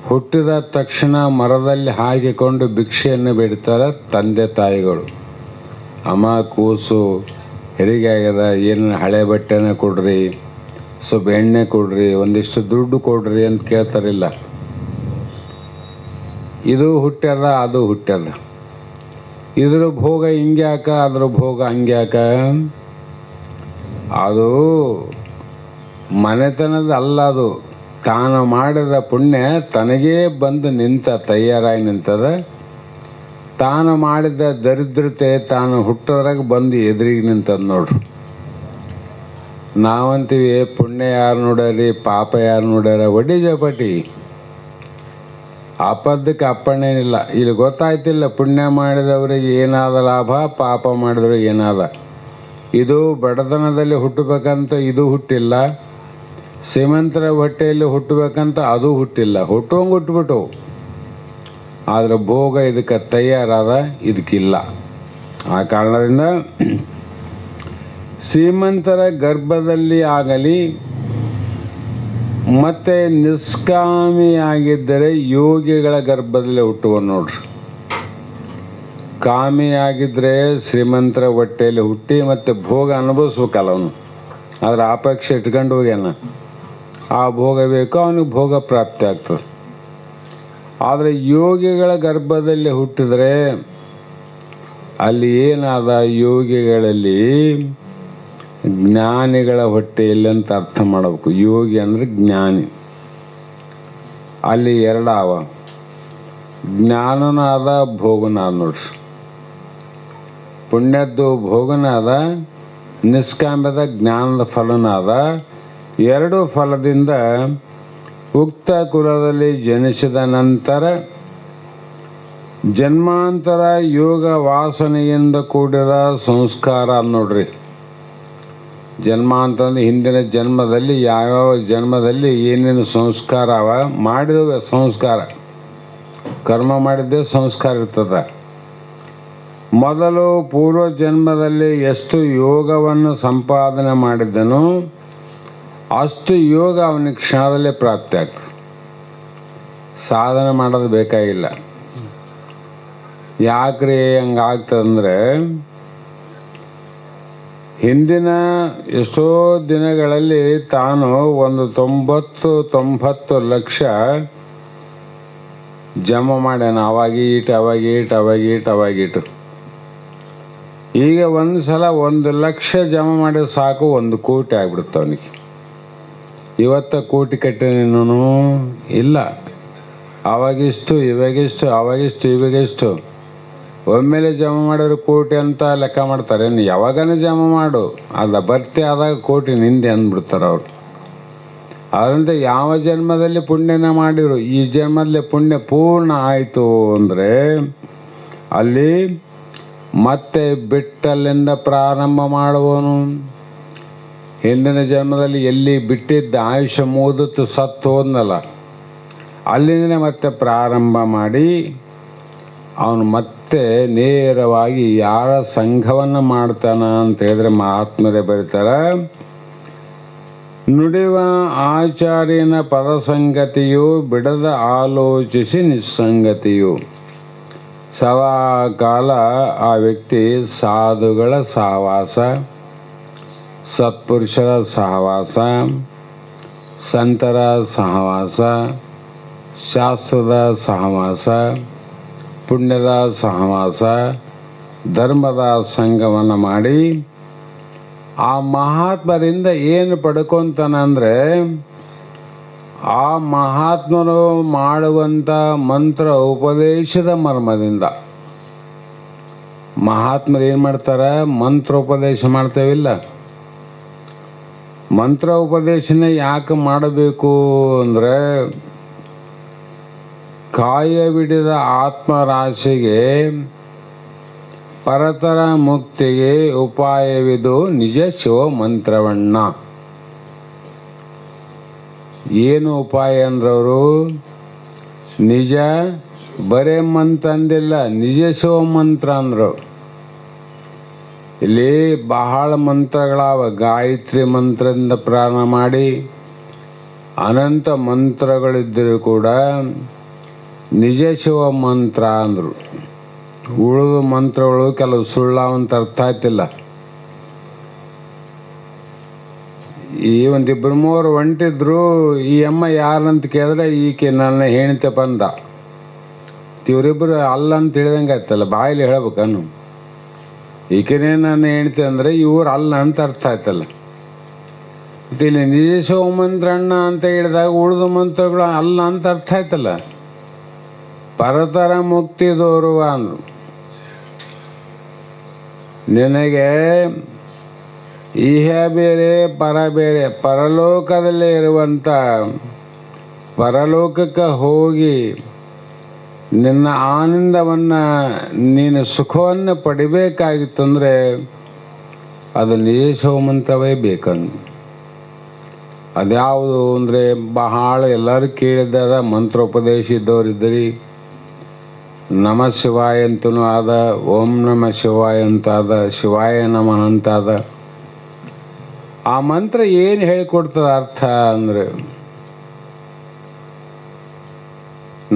ಹುಟ್ಟಿದ ತಕ್ಷಣ ಮರದಲ್ಲಿ ಹಾಕಿಕೊಂಡು ಭಿಕ್ಷೆಯನ್ನು ಬೇಡ್ತಾರೆ ತಂದೆ ತಾಯಿಗಳು. ಅಮ್ಮ ಕೂಸು ಹೆರಿಗೆ ಆಗ್ಯದ, ಏನು ಹಳೆ ಬಟ್ಟೆನ ಕೊಡ್ರಿ, ಸ್ವಲ್ಪ ಎಣ್ಣೆ ಕೊಡ್ರಿ, ಒಂದಿಷ್ಟು ದುಡ್ಡು ಕೊಡ್ರಿ ಅಂತ ಕೇಳ್ತಾರಿಲ್ಲ. ಇದು ಹುಟ್ಟ್ಯದ, ಅದು ಹುಟ್ಟ್ಯದ, ಇದ್ರ ಭೋಗ ಹಿಂಗ್ಯಾಕ, ಅದ್ರ ಭೋಗ ಹಂಗ್ಯಾಕ. ಅದು ಮನೆತನದ ಅಲ್ಲ, ಅದು ತಾನು ಮಾಡಿದ ಪುಣ್ಯ ತನಗೇ ಬಂದು ತಯಾರಾಗಿ ನಿಂತದ. ತಾನು ಮಾಡಿದ ದರಿದ್ರತೆ ತಾನು ಹುಟ್ಟೋದ್ರಾಗ ಬಂದು ಎದುರಿಗೆ ನಿಂತದ ನೋಡ್ರಿ. ನಾವಂತೀವಿ ಪುಣ್ಯ ಯಾರು ನೋಡ್ಯಾರಿ, ಪಾಪ ಯಾರು ನೋಡ್ಯಾರ, ಒಡ್ಡಿ ಜಪಟಿ. ಅಪದ್ದಕ್ಕೆ ಅಪ್ಪಣ್ಣೇನಿಲ್ಲ. ಇಲ್ಲಿ ಗೊತ್ತಾಯ್ತಿಲ್ಲ ಪುಣ್ಯ ಮಾಡಿದವರಿಗೆ ಏನಾದ ಲಾಭ, ಪಾಪ ಮಾಡಿದವ್ರಿಗೆ ಏನಾದ. ಇದು ಬಡತನದಲ್ಲಿ ಹುಟ್ಟಬೇಕಂತ ಇದು ಹುಟ್ಟಿಲ್ಲ, ಶ್ರೀಮಂತರ ಹೊಟ್ಟೆಯಲ್ಲಿ ಹುಟ್ಟಬೇಕಂತ ಅದು ಹುಟ್ಟಿಲ್ಲ. ಹುಟ್ಟುವಂಗೆ ಹುಟ್ಟುಬಿಟ್ಟು, ಆದರೆ ಭೋಗ ಇದಕ್ಕೆ ತಯಾರಾದ, ಇದಕ್ಕಿಲ್ಲ. ಆ ಕಾರಣದಿಂದ ಶ್ರೀಮಂತರ ಗರ್ಭದಲ್ಲಿ ಆಗಲಿ, ಮತ್ತು ನಿಷ್ಕಾಮಿಯಾಗಿದ್ದರೆ ಯೋಗಿಗಳ ಗರ್ಭದಲ್ಲಿ ಹುಟ್ಟುವ ನೋಡ್ರಿ. ಕಾಮಿಯಾಗಿದ್ದರೆ ಶ್ರೀಮಂತರ ಹೊಟ್ಟೆಯಲ್ಲಿ ಹುಟ್ಟಿ ಮತ್ತು ಭೋಗ ಅನುಭವಿಸ್ಬೇಕಲ್ಲ ಅವನು. ಆದರೆ ಅಪೇಕ್ಷೆ ಇಟ್ಕೊಂಡು ಹೋಗ್ಯಾನ, ಆ ಭೋಗ ಬೇಕು, ಅವನಿಗೆ ಭೋಗ ಪ್ರಾಪ್ತಿ ಆಗ್ತದೆ. ಆದರೆ ಯೋಗಿಗಳ ಗರ್ಭದಲ್ಲಿ ಹುಟ್ಟಿದರೆ ಅಲ್ಲಿ ಏನಾದ, ಯೋಗಿಗಳಲ್ಲಿ ಜ್ಞಾನಿಗಳ ಹೊಟ್ಟೆಯಲ್ಲಿ ಅಂತ ಅರ್ಥ ಮಾಡಬೇಕು. ಯೋಗಿ ಅಂದರೆ ಜ್ಞಾನಿ. ಅಲ್ಲಿ ಎರಡಾವ, ಜ್ಞಾನನೂ ಆದ, ಭೋಗನೂ ಆದ ನೋಡ್ರಿ. ಪುಣ್ಯದ್ದು ಭೋಗನೂ ಆದ, ನಿಷ್ಕಾಮ್ಯದ ಜ್ಞಾನದ ಫಲನೂ ಆದ. ಎರಡು ಫಲದಿಂದ ಉಕ್ತ ಕುಲದಲ್ಲಿ ಜನಿಸಿದ ನಂತರ ಜನ್ಮಾಂತರ ಯೋಗ ವಾಸನೆಯಿಂದ ಕೂಡಿದ ಸಂಸ್ಕಾರ ನೋಡ್ರಿ. ಜನ್ಮಾಂತರ ಹಿಂದಿನ ಜನ್ಮದಲ್ಲಿ ಯಾವ್ಯಾವ ಜನ್ಮದಲ್ಲಿ ಏನೇನು ಸಂಸ್ಕಾರ ಅವ ಮಾಡಿದ ಸಂಸ್ಕಾರ, ಕರ್ಮ ಮಾಡಿದ್ದೇ ಸಂಸ್ಕಾರ ಇರ್ತದೆ. ಮೊದಲು ಪೂರ್ವ ಜನ್ಮದಲ್ಲಿ ಎಷ್ಟು ಯೋಗವನ್ನು ಸಂಪಾದನೆ ಮಾಡಿದ್ದನೋ ಅಷ್ಟು ಯೋಗ ಅವನಿಗೆ ಕ್ಷಣದಲ್ಲೇ ಪ್ರಾಪ್ತಿ ಆಗ್ತದೆ. ಸಾಧನೆ ಮಾಡೋದು ಬೇಕಾಗಿಲ್ಲ. ಯಾಕ್ರಿ ಹಂಗಾಗ್ತದಂದ್ರೆ, ಹಿಂದಿನ ಎಷ್ಟೋ ದಿನಗಳಲ್ಲಿ ತಾನು 90 ಲಕ್ಷ ಜಮಾ ಮಾಡ್ಯಾನ, ಅವಾಗಿಟ್ಟು ಈಗ ಒಂದು ಸಲ 1,00,000 ಜಮಾ ಮಾಡಿದ್ರೆ ಸಾಕು, 1 ಕೋಟಿ ಆಗ್ಬಿಡುತ್ತೆ ಅವನಿಗೆ. ಇವತ್ತ ಕೋಟಿ ಕಟ್ಟಿನೇನು ಇಲ್ಲ, ಅವಾಗಿಷ್ಟು ಇವಾಗೆಷ್ಟು ಒಮ್ಮೆಲೆ ಜಮಾ ಮಾಡಿದ್ರೆ ಕೋಟಿ ಅಂತ ಲೆಕ್ಕ ಮಾಡ್ತಾರೆ. ಯಾವಾಗನೇ ಜಮಾ ಮಾಡು, ಅದ ಭರ್ತಿ ಆದಾಗ ಕೋಟಿ ನಿಂದೆ ಅಂದ್ಬಿಡ್ತಾರೆ ಅವರು. ಅದರಿಂದ ಯಾವ ಜನ್ಮದಲ್ಲಿ ಪುಣ್ಯನ ಮಾಡಿರು, ಈ ಜನ್ಮದಲ್ಲಿ ಪುಣ್ಯ ಪೂರ್ಣ ಆಯಿತು ಅಂದರೆ ಅಲ್ಲಿ ಮತ್ತೆ ಬಿಟ್ಟಲ್ಲಿಂದ ಪ್ರಾರಂಭ ಮಾಡುವನು. ಹಿಂದಿನ ಜನ್ಮದಲ್ಲಿ ಎಲ್ಲಿ ಬಿಟ್ಟಿದ್ದ ಆಯುಷ್ಯ ಮುಗಿದು ಸತ್ತು ಹೋದ್ನಲ್ಲ, ಅಲ್ಲಿಂದನೇ ಮತ್ತೆ ಪ್ರಾರಂಭ ಮಾಡಿ ಅವನು ಮತ್ತೆ ನೇರವಾಗಿ ಯಾರ ಸಂಘವನ್ನು ಮಾಡ್ತಾನ ಅಂತ ಹೇಳಿದ್ರೆ ಮಹಾತ್ಮರೇ ಬರೀತಾರ, ನುಡಿವ ಆಚಾರ್ಯನ ಪದಸಂಗತಿಯು ಬಿಡದ ಆಲೋಚಿಸಿ ನಿಸ್ಸಂಗತಿಯು. ಸದಾಕಾಲ ಆ ವ್ಯಕ್ತಿ ಸಾಧುಗಳ ಸಹವಾಸ, ಸತ್ಪುರುಷರ ಸಹವಾಸ, ಸಂತರ ಸಹವಾಸ, ಶಾಸ್ತ್ರದ ಸಹವಾಸ, ಪುಣ್ಯದ ಸಹವಾಸ, ಧರ್ಮದ ಸಂಘವನ್ನು ಮಾಡಿ ಆ ಮಹಾತ್ಮರಿಂದ ಏನು ಪಡ್ಕೊಂತಾನಂದರೆ, ಆ ಮಹಾತ್ಮರು ಮಾಡುವಂಥ ಮಂತ್ರ ಉಪದೇಶದ ಮರ್ಮದಿಂದ. ಮಹಾತ್ಮರು ಏನು ಮಾಡ್ತಾರೆ? ಮಂತ್ರೋಪದೇಶ ಮಾಡ್ತೇವಿಲ್ಲ. ಮಂತ್ರ ಉಪದೇಶನ ಯಾಕೆ ಮಾಡಬೇಕು ಅಂದರೆ, ಕಾಯಬಿಡಿದ ಆತ್ಮರಾಶಿಗೆ ಪರತರ ಮುಕ್ತಿಗೆ ಉಪಾಯವಿದು ನಿಜ ಶಿವ ಮಂತ್ರವಣ್ಣ. ಏನು ಉಪಾಯ ಅಂದ್ರವರು? ನಿಜ ಬರೇ ಮಂತ್ರ ಅಂದಿಲ್ಲ, ನಿಜ ಶಿವ ಮಂತ್ರ ಅಂದರು. ಇಲ್ಲಿ ಬಹಳ ಮಂತ್ರಗಳಾವ. ಗಾಯತ್ರಿ ಮಂತ್ರದಿಂದ ಪ್ರಾರಂಭ ಮಾಡಿ ಅನಂತ ಮಂತ್ರಗಳಿದ್ದರೂ ಕೂಡ ನಿಜ ಶಿವ ಮಂತ್ರ ಅಂದರು. ಉಳಿದ ಮಂತ್ರಗಳು ಕೆಲವು ಸುಳ್ಳಾವಂತ ಅರ್ಥ ಆಯ್ತಿಲ್ಲ. ಈ 1-2-3 ಹೊಂಟಿದ್ರು. ಈ ಅಮ್ಮ ಯಾರಂತ ಕೇಳಿದ್ರೆ ಈಕೆ ನನ್ನ ಹೆಣ್ತಿ ಬಂದ. ಇವರಿಬ್ಬರು ಅಲ್ಲ ಅಂತ ಹೇಳಿದಂಗೆ ಆಯ್ತಲ್ಲ, ಬಾಯಲ್ಲಿ ಹೇಳ್ಬೇಕನ್ನು. ಈಕೆನೇ ನನ್ನ ಹೆಣ್ತಿ ಅಂದರೆ ಇವ್ರು ಅಲ್ಲ ಅಂತ ಅರ್ಥ ಆಯ್ತಲ್ಲ. ಮತ್ತು ಇಲ್ಲಿ ನಿಜ ಶಿವ ಮಂತ್ರ ಅಣ್ಣ ಅಂತ ಹೇಳಿದಾಗ ಉಳಿದ ಮಂತ್ರಗಳು ಅಲ್ಲ ಅಂತ ಅರ್ಥ ಆಯ್ತಲ್ಲ. ಪರತರ ಮುಕ್ತಿದೋರು ಅಂದರು. ನಿನಗೆ ಇಹ ಬೇರೆ ಪರ ಬೇರೆ, ಪರಲೋಕದಲ್ಲೇ ಇರುವಂಥ, ಪರಲೋಕಕ್ಕೆ ಹೋಗಿ ನಿನ್ನ ಆನಂದವನ್ನು, ನೀನು ಸುಖವನ್ನು ಪಡಿಬೇಕಾಗಿತ್ತಂದರೆ ಅದು ನಿಜ ಶಿವ ಮಂತ್ರವೇ ಬೇಕಂದು. ಅದ್ಯಾವುದು ಅಂದರೆ ಬಹಳ ಎಲ್ಲರೂ ಕೇಳಿದ್ದಾರ. ಮಂತ್ರೋಪದೇಶ ಇದ್ದವರಿದ್ದರಿ ನಮ ಶಿವಾಯ ಅಂತನೂ ಆದ, ಓಂ ನಮ ಶಿವಾಯ ಅಂತಾದ, ಶಿವಾಯ ನಮಃ ಅಂತಾದ. ಆ ಮಂತ್ರ ಏನು ಹೇಳಿಕೊಡ್ತದ ಅರ್ಥ ಅಂದರೆ,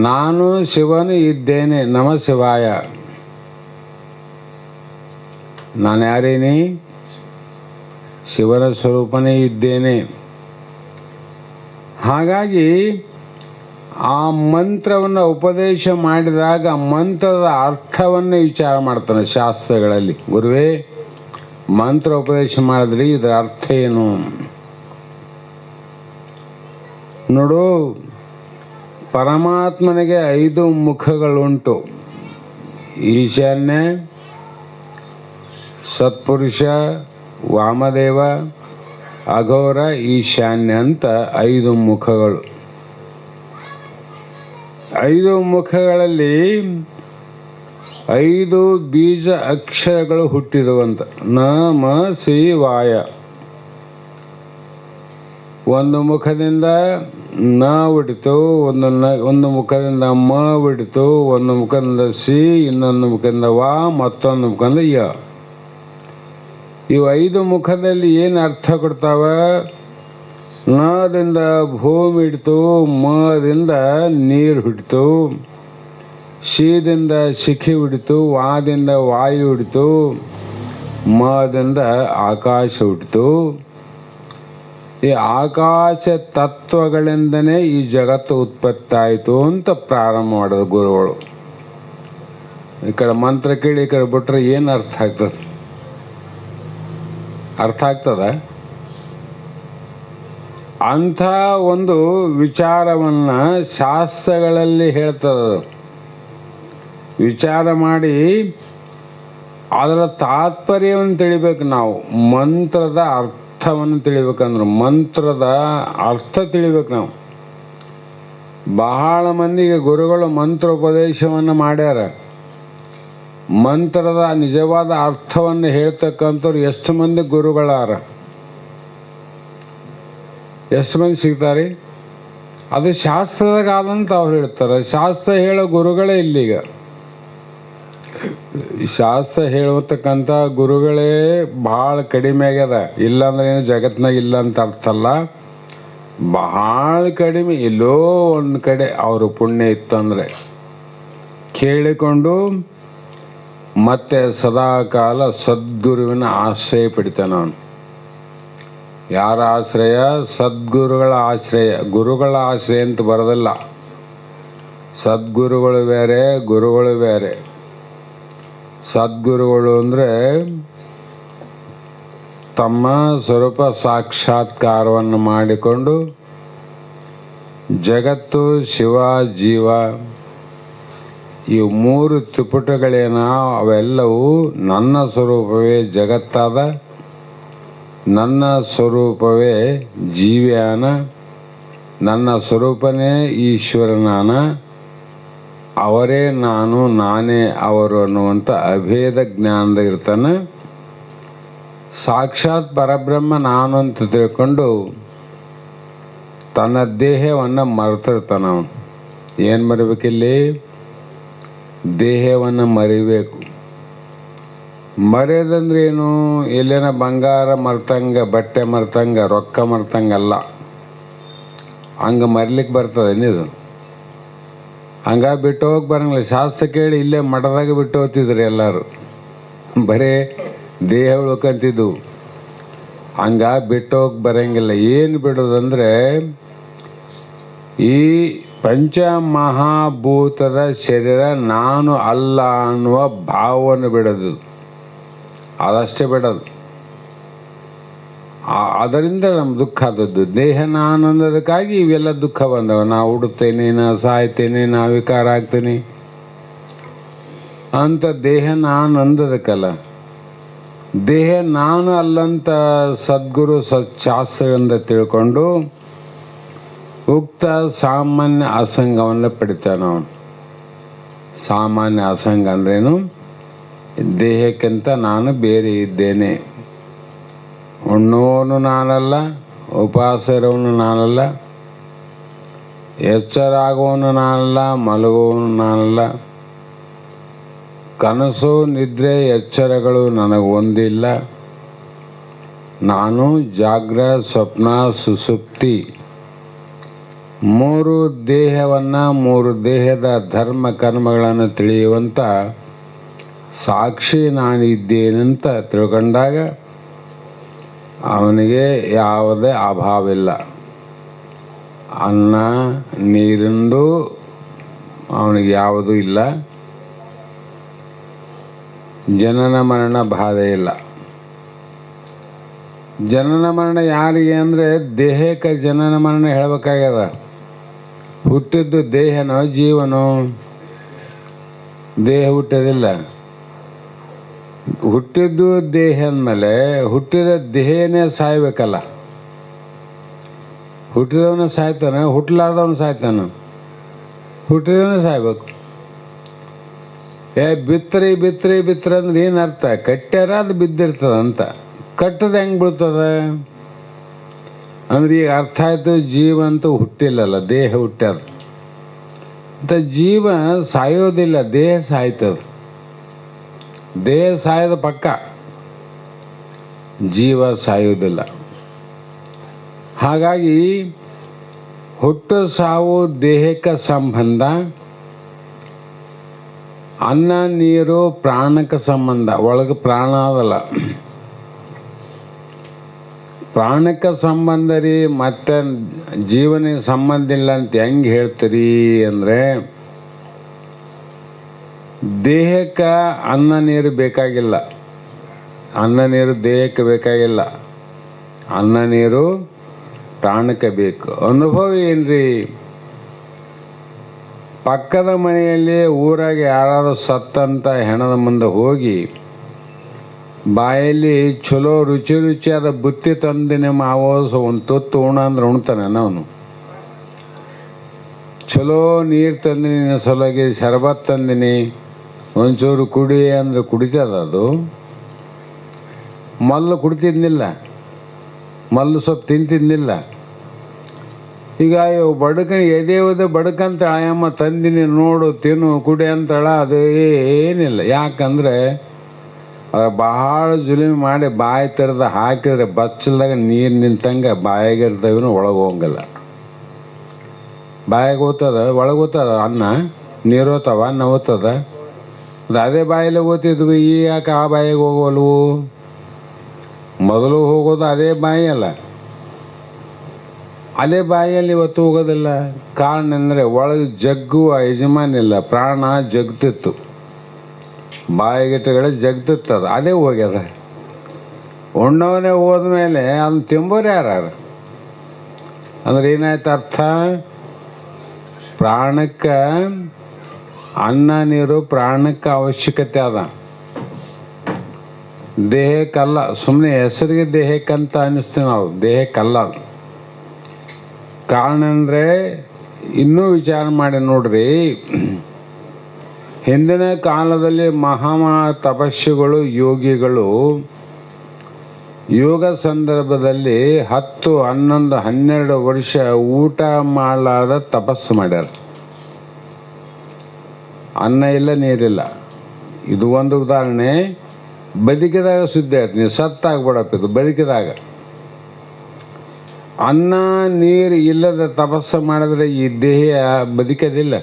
ನಾನು ಶಿವನು ಇದ್ದೇನೆ, ನಮ ಶಿವಾಯ. ನಾನು ಯಾರೇನಿ? ಶಿವನ ಸ್ವರೂಪನೇ ಇದ್ದೇನೆ. ಹಾಗಾಗಿ ಆ ಮಂತ್ರವನ್ನು ಉಪದೇಶ ಮಾಡಿದಾಗ ಮಂತ್ರದ ಅರ್ಥವನ್ನು ವಿಚಾರ ಮಾಡ್ತಾನೆ ಶಾಸ್ತ್ರಗಳಲ್ಲಿ. ಗುರುವೇ, ಮಂತ್ರ ಉಪದೇಶ ಮಾಡಿದ್ರಿ, ಇದರ ಅರ್ಥ ಏನು ನೋಡು. ಪರಮಾತ್ಮನಿಗೆ 5 ಮುಖಗಳುಂಟು. ಈಶಾನ್ಯ, ಸತ್ಪುರುಷ, ವಾಮದೇವ, ಅಘೋರ, ಈಶಾನ್ಯ ಅಂತ 5 ಮುಖಗಳು. 5 ಮುಖಗಳಲ್ಲಿ 5 ಬೀಜ ಅಕ್ಷರಗಳು ಹುಟ್ಟಿರುವಂತ. ನಮ ಶಿವಾಯ. ಒಂದು ಮುಖದಿಂದ ನ ಹುಟ್ಟಿತು, ಒಂದು ಮುಖದಿಂದ ಮ ಹುಟ್ಟಿತು, ಒಂದು ಮುಖದಿಂದ ಸಿ, ಇನ್ನೊಂದು ಮುಖದಿಂದ ವ, ಮತ್ತೊಂದು ಮುಖದಿಂದ ಯ. ಇವು 5 ಮುಖದಲ್ಲಿ ಏನು ಅರ್ಥ ಕೊಡ್ತಾವ? ನದಿಂದ ಭೂಮಿ ಹಿಡಿತು, ಮದಿಂದ ನೀರು ಹಿಡಿತು, ಶೀದಿಂದ ಶಿಖಿ ಹಿಡಿತು, ವಾದಿಂದ ವಾಯು ಹಿಡಿತು, ಮದಿಂದ ಆಕಾಶ ಹುಟ್ಟಿತು. ಈ ಆಕಾಶ ತತ್ವಗಳಿಂದನೇ ಈ ಜಗತ್ತು ಉತ್ಪತ್ತಿ ಆಯಿತು ಅಂತ ಪ್ರಾರಂಭ ಮಾಡೋದು ಗುರುಗಳು. ಈ ಕಡೆ ಮಂತ್ರ ಕೇಳಿ ಈ ಕಡೆ ಬಿಟ್ರೆ ಏನು ಅರ್ಥ ಆಗ್ತದೆ? ಅರ್ಥ ಆಗ್ತದ? ಅಂಥ ಒಂದು ವಿಚಾರವನ್ನು ಶಾಸ್ತ್ರಗಳಲ್ಲಿ ಹೇಳ್ತದ. ವಿಚಾರ ಮಾಡಿ ಅದರ ತಾತ್ಪರ್ಯವನ್ನು ತಿಳಿಬೇಕು. ನಾವು ಮಂತ್ರದ ಅರ್ಥವನ್ನು ತಿಳಿಬೇಕಂದ್ರೆ ಮಂತ್ರದ ಅರ್ಥ ತಿಳಿಬೇಕು. ನಾವು ಬಹಳ ಮಂದಿಗೆ ಗುರುಗಳು ಮಂತ್ರೋಪದೇಶವನ್ನು ಮಾಡ್ಯಾರ. ಮಂತ್ರದ ನಿಜವಾದ ಅರ್ಥವನ್ನು ಹೇಳ್ತಕ್ಕಂಥವ್ರು ಎಷ್ಟು ಮಂದಿ ಗುರುಗಳಾರ? ಎಷ್ಟು ಮಂದಿ ಸಿಗ್ತಾರೆ? ಅದು ಶಾಸ್ತ್ರದಾಗ ಆದಂತ ಅವ್ರು ಹೇಳ್ತಾರೆ. ಶಾಸ್ತ್ರ ಹೇಳೋ ಗುರುಗಳೇ ಇಲ್ಲೀಗ. ಶಾಸ್ತ್ರ ಹೇಳತಕ್ಕಂಥ ಗುರುಗಳೇ ಭಾಳ ಕಡಿಮೆ ಆಗ್ಯದ. ಇಲ್ಲಾಂದ್ರೆ ಏನು ಜಗತ್ನಾಗ ಇಲ್ಲ ಅಂತ ಅರ್ಥ ಅಲ್ಲ, ಬಹಳ ಕಡಿಮೆ. ಎಲ್ಲೋ ಒಂದು ಕಡೆ ಅವರು ಪುಣ್ಯ ಇತ್ತಂದ್ರೆ ಕೇಳಿಕೊಂಡು ಮತ್ತೆ ಸದಾಕಾಲ ಸದ್ಗುರುವಿನ ಆಶ್ರಯ ಪಡಿತಾನ ಅವನು. ಯಾರ ಆಶ್ರಯ? ಸದ್ಗುರುಗಳ ಆಶ್ರಯ. ಗುರುಗಳ ಆಶ್ರಯ ಅಂತ ಬರೋದಿಲ್ಲ. ಸದ್ಗುರುಗಳು ಬೇರೆ, ಗುರುಗಳು ಬೇರೆ. ಸದ್ಗುರುಗಳು ಅಂದರೆ ತಮ್ಮ ಸ್ವರೂಪ ಸಾಕ್ಷಾತ್ಕಾರವನ್ನು ಮಾಡಿಕೊಂಡು ಜಗತ್ತು, ಶಿವ, ಜೀವ ಇವು ಮೂರು ತ್ರಿಪುಟಗಳೇನ ಅವೆಲ್ಲವೂ ನನ್ನ ಸ್ವರೂಪವೇ ಜಗತ್ತಾದ, ನನ್ನ ಸ್ವರೂಪವೇ ಜೀವ್ಯಾನ, ನನ್ನ ಸ್ವರೂಪನೇ ಈಶ್ವರನಾನ, ಅವರೇ ನಾನು, ನಾನೇ ಅವರು ಅನ್ನುವಂಥ ಅಭೇದ ಜ್ಞಾನದ ಇರ್ತಾನೆ. ಸಾಕ್ಷಾತ್ ಪರಬ್ರಹ್ಮ ನಾನು ಅಂತ ತಿಳ್ಕೊಂಡು ತನ್ನ ದೇಹವನ್ನು ಮರೆತಿರ್ತಾನ. ಅವನು ಏನು ಮರಿಬೇಕಿಲ್ಲಿ? ದೇಹವನ್ನು ಮರಿಬೇಕು. ಮರೆಯೋದಂದ್ರೆ ಏನು? ಎಲ್ಲೇನ ಬಂಗಾರ ಮರ್ತಂಗ, ಬಟ್ಟೆ ಮರ್ತಂಗ, ರೊಕ್ಕ ಮರ್ತಂಗಲ್ಲ. ಹಂಗೆ ಮರಿಲಿಕ್ಕೆ ಬರ್ತದೇನಿದು? ಹಂಗ ಬಿಟ್ಟು ಹೋಗಿ ಬರಂಗಿಲ್ಲ. ಶಾಸ್ತ್ರ ಕೇಳಿ ಇಲ್ಲೇ ಮಠದಾಗ ಬಿಟ್ಟು ಹೋಗ್ತಿದ್ರು ಎಲ್ಲರೂ. ಬರೇ ದೇಹ ಉಳ್ಕೊಂತಿದ್ದು. ಹಂಗ ಬಿಟ್ಟು ಹೋಗಿ ಬರಂಗಿಲ್ಲ. ಏನು ಬಿಡೋದಂದ್ರೆ ಈ ಪಂಚಮಹಾಭೂತದ ಶರೀರ ನಾನು ಅಲ್ಲ ಅನ್ನುವ ಭಾವವನ್ನು ಬಿಡೋದು, ಅದಷ್ಟೇ ಬಿಡೋದು. ಅದರಿಂದ ನಮ್ಮ ದುಃಖ ಆದದ್ದು. ದೇಹ ನಾನು ಅನ್ನೋದಕ್ಕಾಗಿ ಇವೆಲ್ಲ ದುಃಖ ಬಂದವ. ನಾ ಉಡುತ್ತೇನೆ, ನಾ ಸಾಯ್ತೇನೆ, ನಾ ವಿಕಾರ ಆಗ್ತೇನೆ ಅಂತ ದೇಹ ನಾನು ಅಂದದಕ್ಕಲ್ಲ. ದೇಹ ನಾನು ಅಲ್ಲಂತ ಸದ್ಗುರು ಸಚ್ಚಾಸ್ತ್ರದಿಂದ ತಿಳ್ಕೊಂಡು ಉಕ್ತ ಸಾಮಾನ್ಯ ಅಸಂಗವನ್ನು ಪಡಿತಾನೆ ಅವನು. ಸಾಮಾನ್ಯ ಅಸಂಗ ಅಂದ್ರೇನು? ದೇಹಕ್ಕಿಂತ ನಾನು ಬೇರೆ ಇದ್ದೇನೆ. ಉಣ್ಣುವವನು ನಾನಲ್ಲ, ಉಪವಾಸ ಇರೋವನು ನಾನಲ್ಲ, ಎಚ್ಚರ ಆಗುವವನು ನಾನಲ್ಲ, ಮಲಗುವವನು ನಾನಲ್ಲ. ಕನಸು, ನಿದ್ರೆ, ಎಚ್ಚರಗಳು ನನಗೆ ಒಂದಿಲ್ಲ. ನಾನು ಜಾಗ್ರತ್, ಸ್ವಪ್ನ, ಸುಸುಪ್ತಿ ಮೂರು ದೇಹವನ್ನು, ಮೂರು ದೇಹದ ಧರ್ಮ ಕರ್ಮಗಳನ್ನು ತಿಳಿಯುವಂಥ ಸಾಕ್ಷಿ ನಾನಿದ್ದೇನಂತ ತಿಳ್ಕೊಂಡಾಗ ಅವನಿಗೆ ಯಾವುದೇ ಅಭಾವಿಲ್ಲ. ಅನ್ನ ನೀರಿಂದು ಅವನಿಗೆ ಯಾವುದೂ ಇಲ್ಲ. ಜನನ ಮರಣ ಬಾಧೆ ಇಲ್ಲ. ಜನನ ಮರಣ ಯಾರಿಗೆ ಅಂದರೆ ದೇಹಕ್ಕೆ ಜನನ ಮರಣ ಹೇಳಬೇಕಾಗ್ಯದ. ಹುಟ್ಟಿದ್ದು ದೇಹನೋ ಜೀವನೋ? ದೇಹ ಹುಟ್ಟೋದಿಲ್ಲ. ಹುಟ್ಟಿದ್ದು ದೇಹ ಅಂದಮೇಲೆ ಹುಟ್ಟಿದ ದೇಹನೇ ಸಾಯ್ಬೇಕಲ್ಲ. ಹುಟ್ಟಿದವನು ಸಾಯ್ತಾನೆ, ಹುಟ್ಟಲಾರ್ದವನು ಸಾಯ್ತಾನೆ. ಹುಟ್ಟಿದವನು ಸಾಯ್ಬೇಕು. ಬಿತ್ತರಿ ಬಿತ್ತರಿ ಬಿತ್ತರಿ ಅಂದ್ರೆ ಏನು ಅರ್ಥ? ಕಟ್ಟ್ಯಾರ ಅದು ಬಿದ್ದಿರ್ತದಂತ. ಕಟ್ಟದ ಹೆಂಗೆ ಬೀಳ್ತದ ಅಂದ್ರೆ ಈಗ ಅರ್ಥ ಆಯ್ತು. ಜೀವ ಅಂತೂ ಹುಟ್ಟಿಲ್ಲಲ್ಲ, ದೇಹ ಹುಟ್ಟ್ಯಾರ ಅಂತ. ಜೀವ ಸಾಯೋದಿಲ್ಲ, ದೇಹ ಸಾಯ್ತದ. ದೇಹ ಸಾಯೋದು ಪಕ್ಕ, ಜೀವ ಸಾಯೋದಿಲ್ಲ. ಹಾಗಾಗಿ ಹುಟ್ಟು ಸಾವು ದೇಹಕ್ಕೆ ಸಂಬಂಧ, ಅನ್ನ ನೀರು ಪ್ರಾಣಕ್ಕೆ ಸಂಬಂಧ. ಒಳಗೆ ಪ್ರಾಣ ಅದಲ್ಲ. ಪ್ರಾಣಕ್ಕೆ ಸಂಬಂಧ ರೀ, ಮತ್ತೆ ಜೀವನಿಗೆ ಸಂಬಂಧ ಇಲ್ಲ ಅಂತ ಹೆಂಗೆ ಹೇಳ್ತೀರಿ ಅಂದರೆ, ದೇಹಕ್ಕೆ ಅನ್ನ ನೀರು ಬೇಕಾಗಿಲ್ಲ, ಅನ್ನ ನೀರು ದೇಹಕ್ಕೆ ಬೇಕಾಗಿಲ್ಲ, ಅನ್ನ ನೀರು ಪ್ರಾಣಕ್ಕೆ ಬೇಕು. ಅನುಭವ ಏನ್ರಿ? ಪಕ್ಕದ ಮನೆಯಲ್ಲಿ ಊರಾಗ ಯಾರಾದರೂ ಸತ್ತಂತ ಹೆಣದ ಮುಂದೆ ಹೋಗಿ ಬಾಯಲ್ಲಿ ಚಲೋ ರುಚಿ ರುಚಿಯಾದ ಬುತ್ತಿ ತಂದಿನಿ ಮಾವೋಸ ಒಂದು ತುತ್ತು ಉಣ ಅಂದ್ರೆ ಉಣ್ತಾನೆ ಅವನು. ಚಲೋ ನೀರು ತಂದಿನಿ, ಸಲುವಾಗಿ ಶರಬತ್ ತಂದಿನಿ, ಒಂಚೂರು ಕುಡಿ ಅಂದ್ರೆ ಕುಡಿತದ ಅದು. ಮೊದಲು ಕುಡಿತಿದ್ನಿಲ್ಲ, ಮೊದಲು ಸ್ವಲ್ಪ ತಿಂತಿದ್ನಿಲ್ಲ. ಈಗ ಇವು ಬಡಕನ ಎದೆಯೋದೆ ಬಡಕಂತ ಆಯಮ್ಮ ತಂದಿನಿ ನೋಡು ತಿನ್ನು ಕುಡಿ ಅಂತಳ, ಅದೇನಿಲ್ಲ. ಯಾಕಂದರೆ ಬಹಳ ಜುಲುಮೆ ಮಾಡಿ ಬಾಯಿ ತೆರೆದ ಹಾಕಿದ್ರೆ ಬಚ್ಚಲ್ದಾಗ ನೀರು ನಿಂತಂಗೆ ಬಾಯಿಗಿರ್ತವೇನು ಒಳಗೆ ಹೋಗಂಗಿಲ್ಲ. ಬಾಯಿಗೆ ಓದ್ತದ, ಒಳಗೆ ಓದ್ತದ ಅನ್ನ, ನೀರು ಓದ್ತಾವ, ಅನ್ನ ಓದ್ತದ. ಅದೇ ಬಾಯಲ್ಲಿ ಓದ್ತಿದ್ವಿ, ಈ ಯಾಕೆ ಆ ಬಾಯಿಗೆ ಹೋಗೋಲ್ವು? ಮೊದಲು ಹೋಗೋದು ಅದೇ ಬಾಯಿ ಅಲ್ಲ, ಅದೇ ಬಾಯಿಯಲ್ಲಿ ಇವತ್ತು ಹೋಗೋದಿಲ್ಲ. ಕಾರಣ ಅಂದರೆ ಒಳಗೆ ಜಗ್ಗುವ ಯಜಮಾನಿಲ್ಲ, ಪ್ರಾಣ ಜಗ್ತಿತ್ತು, ಬಾಯಿಗಿಟ್ಟಗಡೆ ಜಗ್ತಿತ್ತದ, ಅದೇ ಹೋಗ್ಯದ. ಉಣ್ಣವನೇ ಹೋದ್ಮೇಲೆ ಅದನ್ನ ತಿಂಬೋರು ಯಾರು? ಅಂದ್ರೆ ಏನಾಯ್ತು ಅರ್ಥ? ಪ್ರಾಣಕ್ಕೆ ಅನ್ನ ನೀರು ಪ್ರಾಣಕ್ಕೆ ಅವಶ್ಯಕತೆ ಅದ, ದೇಹಕ್ಕಲ್ಲ. ಸುಮ್ಮನೆ ಹೆಸರಿಗೆ ದೇಹಕ್ಕಂತ ಅನ್ನಿಸ್ತೀವಿ ನಾವು, ದೇಹಕ್ಕಲ್ಲ ಅದು. ಕಾರಣ ಅಂದರೆ ಇನ್ನೂ ವಿಚಾರ ಮಾಡಿ ನೋಡ್ರಿ, ಹಿಂದಿನ ಕಾಲದಲ್ಲಿ ತಪಸ್ವಿಗಳು, ಯೋಗಿಗಳು ಯೋಗ ಸಂದರ್ಭದಲ್ಲಿ 10, 11, 12 ವರ್ಷ ಊಟ ಮಾಡಲಾರ್ದ ತಪಸ್ಸು ಮಾಡ್ಯಾರ. ಅನ್ನ ಇಲ್ಲ, ನೀರಿಲ್ಲ. ಇದು ಒಂದು ಉದಾಹರಣೆ. ಬದುಕಿದಾಗ ಸುದ್ದಿ ಆಯ್ತು, ನೀವು ಸತ್ತಾಗ್ಬಿಡಪ್ಪ. ಇದು ಬದುಕಿದಾಗ ಅನ್ನ ನೀರು ಇಲ್ಲದ ತಪಸ್ಸು ಮಾಡಿದ್ರೆ ಈ ದೇಹ ಬದುಕೋದಿಲ್ಲ,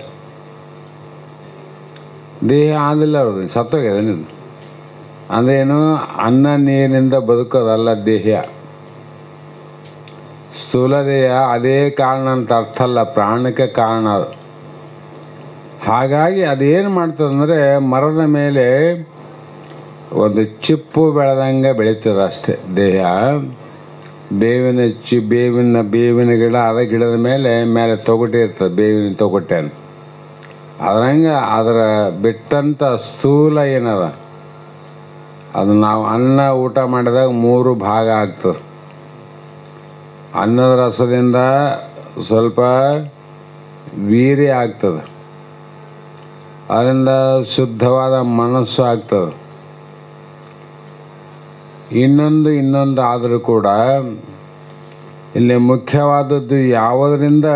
ದೇಹ ಆದಿಲ್ಲ, ಅವ್ರದ್ದು ಸತ್ತೋಗ್ಯದ. ನೀನು ಅಂದ್ರೇನು? ಅನ್ನ ನೀರಿನಿಂದ ಬದುಕೋದಲ್ಲ ದೇಹ, ಸ್ಥೂಲ ದೇಹ. ಅದೇ ಕಾರಣ ಅಂತ ಅರ್ಥ ಅಲ್ಲ, ಪ್ರಾಣಕ್ಕೆ ಕಾರಣ ಅದು. ಹಾಗಾಗಿ ಅದೇನು ಮಾಡ್ತದಂದರೆ, ಮರದ ಮೇಲೆ ಒಂದು ಚಿಪ್ಪು ಬೆಳೆದಂಗೆ ಬೆಳೀತದೆ ಅಷ್ಟೇ ದೇಹ. ಬೇವಿನ ಗಿಡ, ಅದ ಗಿಡದ ಮೇಲೆ ತೊಗಟೆ ಇರ್ತದೆ, ಬೇವಿನ ತೊಗಟೆ ಅಂತ. ಅದ್ರಂಗೆ ಅದರ ಬಿಟ್ಟಂಥ ಸ್ಥೂಲ ಏನದ, ಅದು ನಾವು ಅನ್ನ ಊಟ ಮಾಡಿದಾಗ 3 ಭಾಗ ಆಗ್ತದೆ. ಅನ್ನದ ರಸದಿಂದ ಸ್ವಲ್ಪ ವೀರ್ಯ ಆಗ್ತದೆ, ಅದರಿಂದ ಶುದ್ಧವಾದ ಮನಸ್ಸು ಆಗ್ತದೆ. ಇನ್ನೊಂದು ಆದರೂ ಕೂಡ ಇಲ್ಲಿ ಮುಖ್ಯವಾದದ್ದು ಯಾವುದರಿಂದ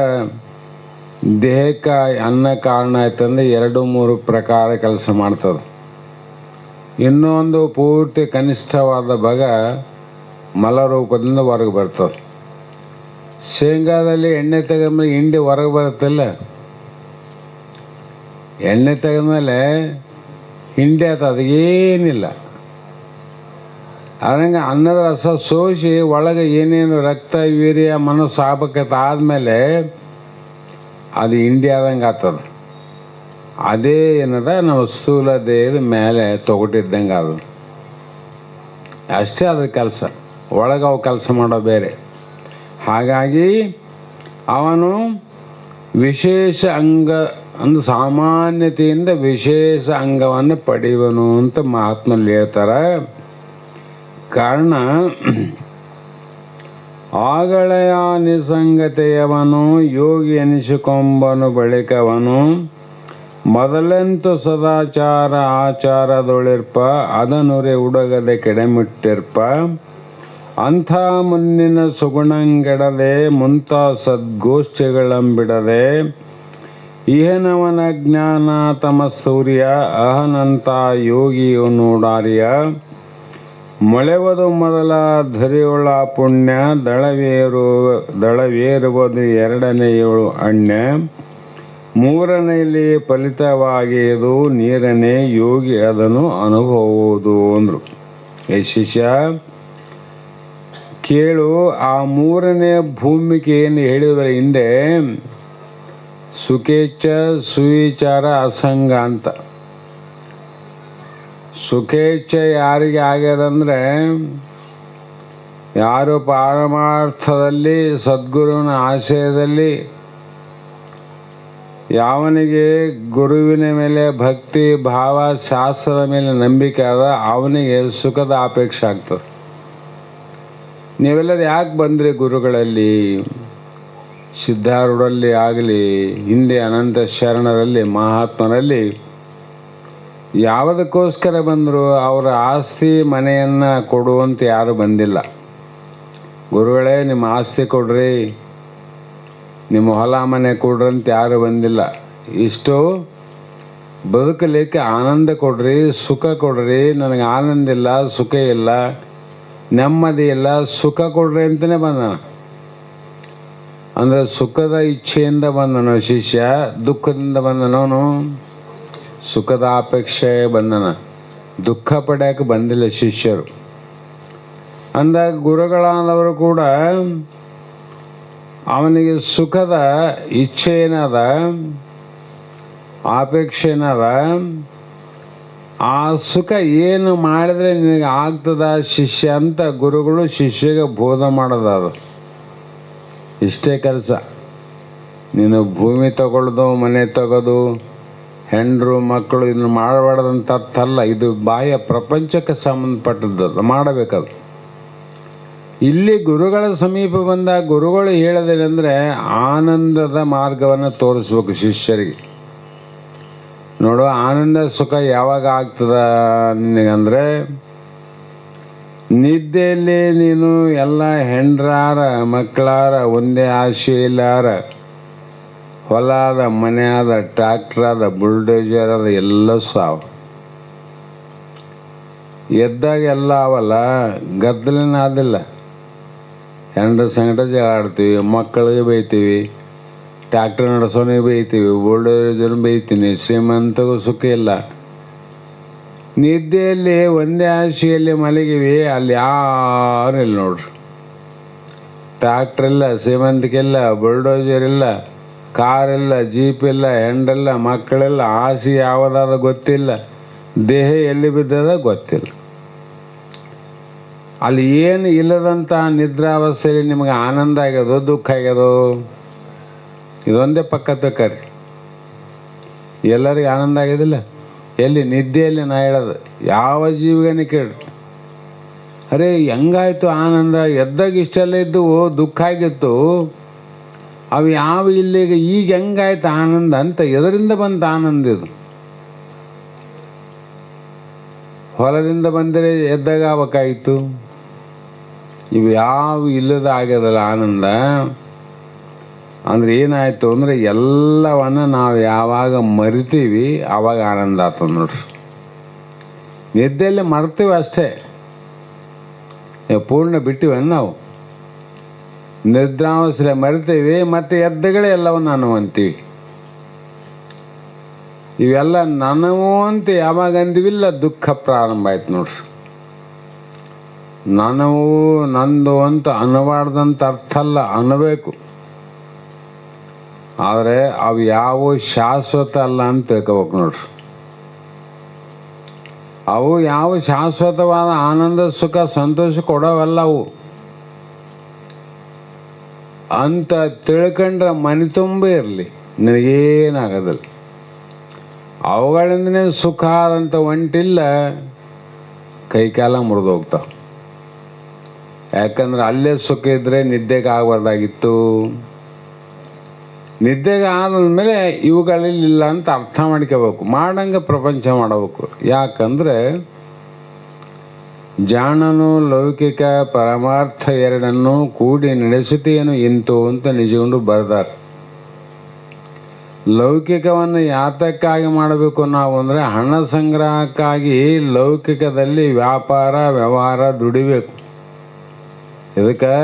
ದೇಹಕ್ಕೆ ಅನ್ನ ಕಾರಣ ಆಯ್ತಂದ್ರೆ 2-3 ಪ್ರಕಾರ ಕೆಲಸ ಮಾಡ್ತದೆ. ಇನ್ನೊಂದು ಪೂರ್ತಿ ಕನಿಷ್ಠವಾದ ಭಾಗ ಮಲರೂಪದಿಂದ ಹೊರಗೆ ಬರ್ತದೆ. ಶೇಂಗಾದಲ್ಲಿ ಎಣ್ಣೆ ತೆಗೆದ್ಮೇಲೆ ಹಿಂಡಿ ಹೊರಗೆ ಬರುತ್ತಿಲ್ಲ, ಎಣ್ಣೆ ತೆಗೆದ್ಮೇಲೆ ಹಿಂಡಿ ಆಯ್ತದ, ಏನಿಲ್ಲ. ಅದಂಗೆ ಅನ್ನದ ರಸ ಸೋಸಿ ಒಳಗೆ ಏನೇನು ರಕ್ತ ವೀರ್ಯ ಮನಸ್ಸು ಆಗ್ಬೇಕಂತ ಆದಮೇಲೆ ಅದು ಹಿಂಡಿ ಆದಂಗೆ ಆಗ್ತದೆ. ಅದೇ ಏನದ ನಾವು ಸ್ಥೂಲ ದೇಹದ ಮೇಲೆ ತೊಗೊಟ್ಟಿದ್ದಂಗೆ ಅದು ಅಷ್ಟೇ ಅದ್ರ ಕೆಲಸ. ಒಳಗೆ ಅವು ಕೆಲಸ ಮಾಡೋ ಬೇರೆ. ಹಾಗಾಗಿ ಅವನು ವಿಶೇಷ ಅಂಗ ಅಂದ್ರೆ ಸಾಮಾನ್ಯತೆಯಿಂದ ವಿಶೇಷ ಅಂಗವನ್ನು ಪಡೆಯುವನು ಅಂತ ಮಹಾತ್ಮಲ್ಲಿ ಹೇಳ್ತಾರೆ. ಕಾರಣ ಆಗಳಯ ನಿಸಂಗತೆಯವನು ಯೋಗಿ ಎನಿಸಿಕೊಂಬನು ಬಳಿಕವನು ಮೊದಲೆಂತು ಸದಾಚಾರ ಆಚಾರದೊಳಿರ್ಪ ಅದನುರೆ ಉಡಗದೆ ಕೆಡಮಿಟ್ಟಿರ್ಪ ಅಂಥ ಮುನ್ನಿನ ಸುಗುಣಂಗೆಡದೆ ಮುಂತ ಸದ್ಗೋಷ್ಠಿಗಳಂಬಿಡದೆ ಇಹನವನ ಜ್ಞಾನ ತಮ ಸೂರ್ಯ ಅಹನಂತ ಯೋಗಿಯು ನೋಡಾರ್ಯ ಮೊಳೆವದು ಮೊದಲ ಧರಿಯೊಳ ಪುಣ್ಯ ದಳವೇರುವುದು 2ನೇಯಳು ಅಣ್ಯ 3ನೇಯಲ್ಲಿ ಫಲಿತವಾಗಿಯದು ನೀರನೇ ಯೋಗಿ ಅದನ್ನು ಅನುಭವಿಸುವುದು ಅಂದರು. ಶಿಷ್ಯ ಕೇಳು, ಆ ಮೂರನೇ ಭೂಮಿಕೆ ಏನು ಹೇಳಿದ್ರೆ ಹಿಂದೆ ಸುಖೇಚ್ಛ, ಸುವಿಚಾರ, ಅಸಂಗ ಅಂತ. ಸುಖೇಚ್ಛೆ ಯಾರಿಗೆ ಆಗ್ಯದಂದ್ರೆ ಯಾರು ಪಾರಮಾರ್ಥದಲ್ಲಿ ಸದ್ಗುರುವಿನ ಆಶಯದಲ್ಲಿ ಯಾವನಿಗೆ ಗುರುವಿನ ಮೇಲೆ ಭಕ್ತಿ ಭಾವ, ಶಾಸ್ತ್ರದ ಮೇಲೆ ನಂಬಿಕೆ ಅದ ಅವನಿಗೆ ಸುಖದ ಅಪೇಕ್ಷೆ ಆಗ್ತದೆ. ನೀವೆಲ್ಲರೂ ಯಾಕೆ ಬಂದ್ರಿ ಗುರುಗಳಲ್ಲಿ? ಸಿದ್ಧಾರೂಢರಲ್ಲಿ ಆಗಲಿ, ಹಿಂದೆ ಅನಂತ ಶರಣರಲ್ಲಿ, ಮಹಾತ್ಮರಲ್ಲಿ ಯಾವುದಕ್ಕೋಸ್ಕರ ಬಂದರು? ಅವರ ಆಸ್ತಿ ಮನೆಯನ್ನು ಕೊಡುವಂತ ಯಾರು ಬಂದಿಲ್ಲ. ಗುರುಗಳೇ ನಿಮ್ಮ ಆಸ್ತಿ ಕೊಡ್ರಿ, ನಿಮ್ಮ ಹೊಲ ಮನೆ ಕೊಡ್ರಿ ಅಂತ ಯಾರು ಬಂದಿಲ್ಲ. ಇಷ್ಟು ಬದುಕಲಿಕ್ಕೆ ಆನಂದ ಕೊಡ್ರಿ, ಸುಖ ಕೊಡ್ರಿ, ನನಗೆ ಆನಂದ ಇಲ್ಲ, ಸುಖ ಇಲ್ಲ, ನೆಮ್ಮದಿ ಇಲ್ಲ, ಸುಖ ಕೊಡ್ರಿ ಅಂತಲೇ ಬಂದನ. ಅಂದರೆ ಸುಖದ ಇಚ್ಛೆಯಿಂದ ಬಂದನು ಶಿಷ್ಯ, ದುಃಖದಿಂದ ಬಂದನವನು ಸುಖದ ಅಪೇಕ್ಷೆ ಬಂದನ. ದುಃಖ ಪಡೆಯಕ್ಕೆ ಬಂದಿಲ್ಲ ಶಿಷ್ಯರು. ಅಂದಾಗ ಗುರುಗಳಾದವರು ಕೂಡ ಅವನಿಗೆ ಸುಖದ ಇಚ್ಛೆ ಏನದ, ಅಪೇಕ್ಷೆ ಏನದ, ಆ ಸುಖ ಏನು ಮಾಡಿದ್ರೆ ನಿನಗೆ ಆಗ್ತದ ಶಿಷ್ಯ ಅಂತ ಗುರುಗಳು ಶಿಷ್ಯಗೆ ಬೋಧ ಮಾಡೋದು. ಇಷ್ಟೇ ಕೆಲಸ. ನೀನು ಭೂಮಿ ತಗೊಳ್ಳೋದು, ಮನೆ ತಗೋದು, ಹೆಂಡರು ಮಕ್ಕಳು ಇದನ್ನು ಮಾಡಬಾರ್ದಂತ ಅರ್ಥ ಅಲ್ಲ. ಇದು ಬಾಹ್ಯ ಪ್ರಪಂಚಕ್ಕೆ ಸಂಬಂಧಪಟ್ಟದ್ದು, ಮಾಡಬೇಕದು. ಇಲ್ಲಿ ಗುರುಗಳ ಸಮೀಪ ಬಂದ ಗುರುಗಳು ಹೇಳೋದೇನೆಂದರೆ ಆನಂದದ ಮಾರ್ಗವನ್ನು ತೋರಿಸ್ಬೇಕು ಶಿಷ್ಯರಿಗೆ. ನೋಡು, ಆನಂದ ಸುಖ ಯಾವಾಗ ಆಗ್ತದ ನಿನಗಂದ್ರೆ ನಿದ್ದೆಯಲ್ಲಿ ನೀನು ಎಲ್ಲ ಹೆಂಡ್ರಾರ ಮಕ್ಕಳಾರ ಒಂದೇ ಆಸೆ ಇಲ್ಲಾರ, ಹೊಲ ಅದ, ಮನೆ ಅದ, ಟ್ರ್ಯಾಕ್ಟರ್ ಅದ, ಬುಲ್ಡೋಜರ್ ಅದ, ಎಲ್ಲ ಸಾವು. ಎದ್ದಾಗ ಎಲ್ಲ ಅವಲ್ಲ, ಗದ್ದಲಿನ ಆದಿಲ್ಲ. ಹೆಂಡ್ರ ಸಂಗಟ ಜಗಾಡ್ತೀವಿ, ಮಕ್ಕಳಿಗೆ ಬೈತೀವಿ, ಟ್ರ್ಯಾಕ್ಟರ್ ನಡೆಸೋನಿಗೆ ಬೈತೀವಿ, ಬುಲ್ಡೋಜರ್ ಬೈತೀನಿ. ಶ್ರೀಮಂತಗೂ ಸುಖ ಇಲ್ಲ. ನಿದ್ದೆಯಲ್ಲಿ ಒಂದೇ ಆಸೆಯಲ್ಲಿ ಮಲಗಿವಿ, ಅಲ್ಲಿ ಯಾರು ಇಲ್ಲ ನೋಡ್ರಿ. ಟ್ರ್ಯಾಕ್ಟರ್ ಇಲ್ಲ, ಶ್ರೀಮಂತಿಕಿಲ್ಲ, ಬುಲ್ಡೋಜರ್ ಇಲ್ಲ, ಕಾರ್ ಇಲ್ಲ, ಜೀಪ್ ಇಲ್ಲ, ಹೆಂಡಿಲ್ಲ, ಮಕ್ಕಳಿಲ್ಲ, ಆಸೆ ಯಾವುದಾದ ಗೊತ್ತಿಲ್ಲ, ದೇಹ ಎಲ್ಲಿ ಬಿದ್ದದ ಗೊತ್ತಿಲ್ಲ. ಅಲ್ಲಿ ಏನು ಇಲ್ಲದಂಥ ನಿದ್ರಾವಸ್ಥೆಯಲ್ಲಿ ನಿಮಗೆ ಆನಂದ ಆಗ್ಯದೋ ದುಃಖ ಆಗ್ಯದೋ ಇದೊಂದೇ ಪಕ್ಕ ತಕ್ಕರಿ. ಎಲ್ಲರಿಗೆ ಆನಂದ ಆಗ್ಯದಿಲ್ಲ. ಎಲ್ಲಿ? ನಿದ್ದೆಯಲ್ಲಿ ನಾ ಹೇಳೋದು. ಯಾವ ಜೀವಿಗನೇ ಕೇಳಿ, ಅರೆ ಹೆಂಗಾಯ್ತು ಆನಂದ? ಎದ್ದಾಗ ಇಷ್ಟೆಲ್ಲ ಇದ್ದವು, ದುಃಖ ಆಗಿತ್ತು, ಅವು ಯಾವ ಇಲ್ಲಿಗೆ ಈಗ ಹೆಂಗಾಯ್ತು ಆನಂದ ಅಂತ. ಎದರಿಂದ ಬಂತ ಆನಂದ? ಇದು ಹೊಲದಿಂದ ಬಂದರೆ ಎದ್ದಾಗ ಆಗಬೇಕಾಯಿತು. ಇವು ಯಾವ ಇಲ್ಲದ ಆಗ್ಯದಲ್ಲ ಆನಂದ. ಅಂದ್ರೆ ಏನಾಯ್ತು ಅಂದರೆ ಎಲ್ಲವನ್ನ ನಾವು ಯಾವಾಗ ಮರಿತೀವಿ ಆವಾಗ ಆನಂದ ಆಗ್ತದೆ ನೋಡ್ರಿ. ನಿದ್ದೆಯಲ್ಲಿ ಮರ್ತೀವಿ ಅಷ್ಟೇ, ಪೂರ್ಣ ಬಿಟ್ಟಿವಿ ನಾವು. ನಿದ್ರಾವಸ್ಥೆ ಮರಿತೀವಿ, ಮತ್ತೆ ಎದ್ದಗಳೇ ಎಲ್ಲವನ್ನ ನಾನು ಅಂತೀವಿ. ಇವೆಲ್ಲ ನನವು ಅಂತ ಯಾವಾಗ ಅಂದಿವಿಲ್ಲ ದುಃಖ ಪ್ರಾರಂಭ ಆಯ್ತು ನೋಡ್ರಿ. ನನವು ನಂದು ಅಂತ ಅನ್ನಬಾರ್ದಂತ ಅರ್ಥ ಅಲ್ಲ, ಅನ್ನಬೇಕು. ಆದರೆ ಅವು ಯಾವ ಶಾಶ್ವತ ಅಲ್ಲ ಅಂತ ತಿಳ್ಕೊಬೇಕು ನೋಡ್ರಿ. ಅವು ಯಾವ ಶಾಶ್ವತವಾದ ಆನಂದ ಸುಖ ಸಂತೋಷ ಕೊಡೋವಲ್ಲ ಅವು ಅಂತ ತಿಳ್ಕೊಂಡ್ರೆ ಮನೆ ತುಂಬ ಇರಲಿ, ನಿನಗೇನಾಗೋದಿಲ್ಲ. ಅವುಗಳಿಂದನೇ ಸುಖ ಆದಂಥ ಒಂಟಿಲ್ಲ, ಕೈಕಾಲ ಮುರಿದು ಹೋಗ್ತಾವೆ. ಯಾಕಂದ್ರೆ ಅಲ್ಲೇ ಸುಖ ಇದ್ದರೆ ನಿದ್ದೆಗೆ ಆಗಬಾರ್ದಾಗಿತ್ತು. ನಿದ್ದೆಗೆ ಆದ್ಮೇಲೆ ಇವುಗಳಿಲ್ಲ ಅಂತ ಅರ್ಥ ಮಾಡ್ಕೋಬೇಕು. ಮಾಡಂಗೆ ಪ್ರಪಂಚ ಮಾಡಬೇಕು. ಯಾಕಂದರೆ ಜಾಣನು ಲೌಕಿಕ ಪರಮಾರ್ಥ ಎರಡನ್ನು ಕೂಡಿ ನಡೆಸುತ್ತೇನು ಇಂತು ಅಂತ ನಿಜಗೊಂಡು ಬರ್ದಾರೆ. ಲೌಕಿಕವನ್ನು ಯಾತಕ್ಕಾಗಿ ಮಾಡಬೇಕು ನಾವು ಅಂದರೆ ಹಣ ಸಂಗ್ರಹಕ್ಕಾಗಿ ಲೌಕಿಕದಲ್ಲಿ ವ್ಯಾಪಾರ ವ್ಯವಹಾರ ದುಡಿಬೇಕು. ಇದಕ್ಕೆ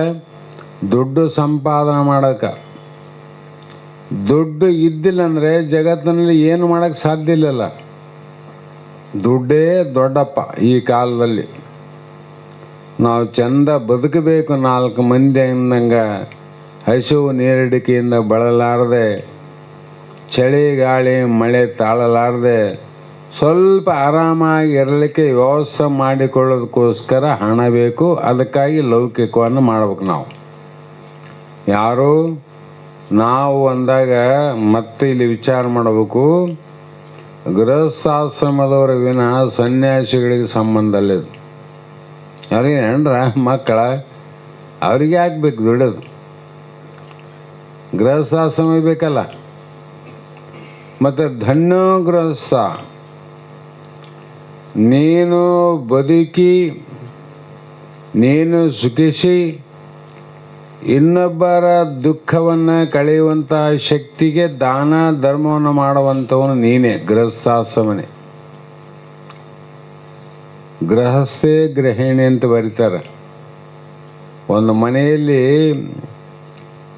ದುಡ್ಡು ಸಂಪಾದನೆ ಮಾಡೋಕ್ಕೆ. ದುಡ್ಡು ಇದ್ದಿಲ್ಲ ಅಂದರೆ ಜಗತ್ತಿನಲ್ಲಿ ಏನು ಮಾಡೋಕ್ಕೆ ಸಾಧ್ಯ ಇಲ್ಲಲ್ಲ. ದುಡ್ಡೇ ದೊಡ್ಡಪ್ಪ ಈ ಕಾಲದಲ್ಲಿ. ನಾವು ಚಂದ ಬದುಕಬೇಕು, 4 ಮಂದಿ ಅಂದಂಗೆ ಹಸಿವು ನೀರಡಿಕೆಯಿಂದ ಬಳಲಾರದೆ, ಚಳಿ ಗಾಳಿ ಮಳೆ ತಾಳಲಾರದೆ ಸ್ವಲ್ಪ ಆರಾಮಾಗಿ ಇರಲಿಕ್ಕೆ ವ್ಯವಸ್ಥೆ ಮಾಡಿಕೊಳ್ಳೋದಕ್ಕೋಸ್ಕರ ಹಣ ಬೇಕು. ಅದಕ್ಕಾಗಿ ಲೌಕಿಕವನ್ನು ಮಾಡ್ಬೇಕು. ನಾವು ಅಂದಾಗ ಮತ್ತೆ ಇಲ್ಲಿ ವಿಚಾರ ಮಾಡಬೇಕು, ಗೃಹಸ್ಥಾಶ್ರಮದವರ ವಿನ ಸನ್ಯಾಸಿಗಳಿಗೆ ಸಂಬಂಧ ಅಲ್ಲಿದು. ಅವ್ರಿಗೆ ಹೆಂಡ್ರ ಮಕ್ಕಳ ಅವ್ರಿಗೆ ಹಾಕ್ಬೇಕು ದುಡಿಯೋದು, ಗೃಹಸ್ಥಾಶ್ರಮ ಬೇಕಲ್ಲ. ಮತ್ತು ಧನ್ಯೋ ಗೃಹಸ್ಥ, ನೀನು ಬದುಕಿ ನೀನು ಸುಖಿಸಿ ಇನ್ನೊಬ್ಬರ ದುಃಖವನ್ನು ಕಳೆಯುವಂಥ ಶಕ್ತಿಗೆ ದಾನ ಧರ್ಮವನ್ನು ಮಾಡುವಂಥವನು ನೀನೇ, ಗೃಹಸ್ಥಾಶ್ರಮನೇ. ಗೃಹಸ್ಥೇ ಗೃಹಿಣಿ ಅಂತ ಬರೀತಾರೆ. ಒಂದು ಮನೆಯಲ್ಲಿ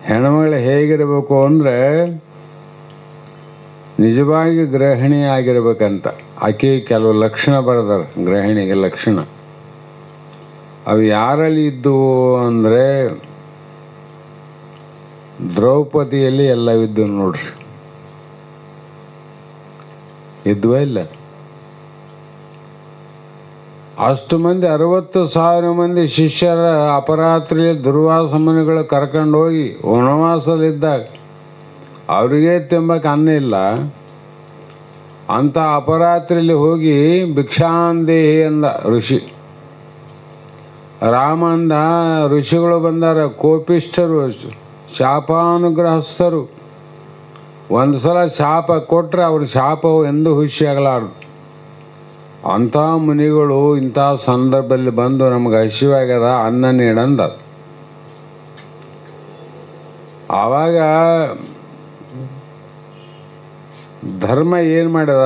ಹೆಣ್ಮಗಳು ಹೇಗಿರಬೇಕು ಅಂದರೆ ನಿಜವಾಗಿ ಗೃಹಿಣಿ ಆಗಿರ್ಬೇಕಂತ. ಆಕೆ ಕೆಲವು ಲಕ್ಷಣ ಬರೆದಾರೆ, ಗೃಹಿಣಿಗೆ ಲಕ್ಷಣ. ಅವು ಯಾರಲ್ಲಿ ಇದ್ದವು ಅಂದರೆ ದ್ರೌಪದಿಯಲ್ಲಿ ಎಲ್ಲವಿದ್ದು ನೋಡ್ರಿ. ಇದ್ವ ಇಲ್ಲ? ಅಷ್ಟು ಮಂದಿ 60,000 ಮಂದಿ ಶಿಷ್ಯರ ಅಪರಾತ್ರಿ ದುರ್ವಾಸ ಮುನಿಗಳು ಕರ್ಕೊಂಡು ಹೋಗಿ ವನವಾಸದಲ್ಲಿದ್ದಾಗ ಅವರಿಗೆ ತಿಂಬಕ್ಕೆ ಅನ್ನ ಇಲ್ಲ. ಅಂಥ ಅಪರಾತ್ರಿಯಲ್ಲಿ ಹೋಗಿ ಭಿಕ್ಷಾಂದೇಹಿ ಅಂದ ಋಷಿ. ರಾಮ ಅಂದ, ಋಷಿಗಳು ಬಂದಾರ, ಕೋಪಿಷ್ಠರು, ಶಾಪಾನುಗ್ರಹಸ್ಥರು. ಒಂದು ಸಲ ಶಾಪ ಕೊಟ್ಟರೆ ಅವ್ರ ಶಾಪವು ಎಂದೂ ಹುಷಿಯಾಗಲಾರದು. ಅಂಥ ಮುನಿಗಳು ಇಂಥ ಸಂದರ್ಭದಲ್ಲಿ ಬಂದು ನಮಗೆ ಹಸಿವಾಗ್ಯದ ಅನ್ನ ನೀಡಂದ. ಆವಾಗ ಧರ್ಮ ಏನು ಮಾಡಿದ,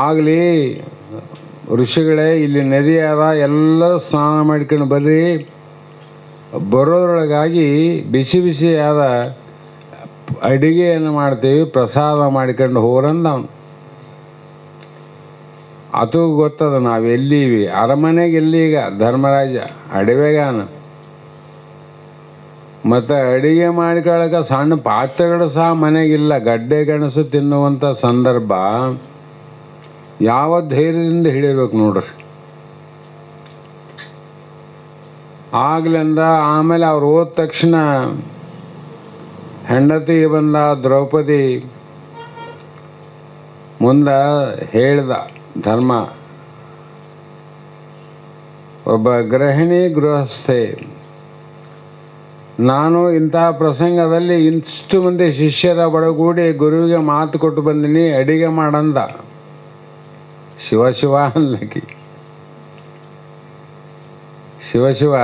ಆಗಲಿ ಋಷಿಗಳೇ ಇಲ್ಲಿ ನದಿ ಅದ, ಎಲ್ಲರೂ ಸ್ನಾನ ಮಾಡ್ಕೊಂಡು ಬರ್ರಿ, ಬರೋದ್ರೊಳಗಾಗಿ ಬಿಸಿ ಬಿಸಿಯಾದ ಅಡಿಗೆಯನ್ನು ಮಾಡ್ತೀವಿ, ಪ್ರಸಾದ ಮಾಡ್ಕೊಂಡು ಹೋಗ್ರಂದ ಅವನು. ಅದು ಗೊತ್ತದ ನಾವೆಲ್ಲೀವಿ, ಅರಮನೆಗೆ ಎಲ್ಲಿಗ ಧರ್ಮರಾಜ ಅಡವೆಗಾನ. ಮತ್ತು ಅಡಿಗೆ ಮಾಡ್ಕೊಳ್ಳೋಕೆ ಸಣ್ಣ ಪಾತ್ರೆಗಳು ಸಹ ಮನೆಗಿಲ್ಲ. ಗಡ್ಡೆ ಗೆಣಸು ತಿನ್ನುವಂಥ ಸಂದರ್ಭ ಯಾವ ಧೈರ್ಯದಿಂದ ಹಿಡಿಬೇಕು ನೋಡ್ರಿ. ಆಗ್ಲಿಂದ ಆಮೇಲೆ ಅವ್ರು ಹೋದ ತಕ್ಷಣ ಹೆಂಡತಿಗೆ ಬಂದ ದ್ರೌಪದಿ ಮುಂದೆ ಹೇಳ್ದ ಧರ್ಮ, ಒಬ್ಬ ಗೃಹಿಣಿ ಗೃಹಸ್ಥೆ, ನಾನು ಇಂತಹ ಪ್ರಸಂಗದಲ್ಲಿ ಇಷ್ಟು ಮಂದಿ ಶಿಷ್ಯರ ಬಡಗೂಡಿ ಗುರುವಿಗೆ ಮಾತು ಕೊಟ್ಟು ಬಂದಿನಿ, ಅಡಿಗೆ ಮಾಡಂದ. ಶಿವ ಅನ್ಲಕ್ಕಿ, ಶಿವ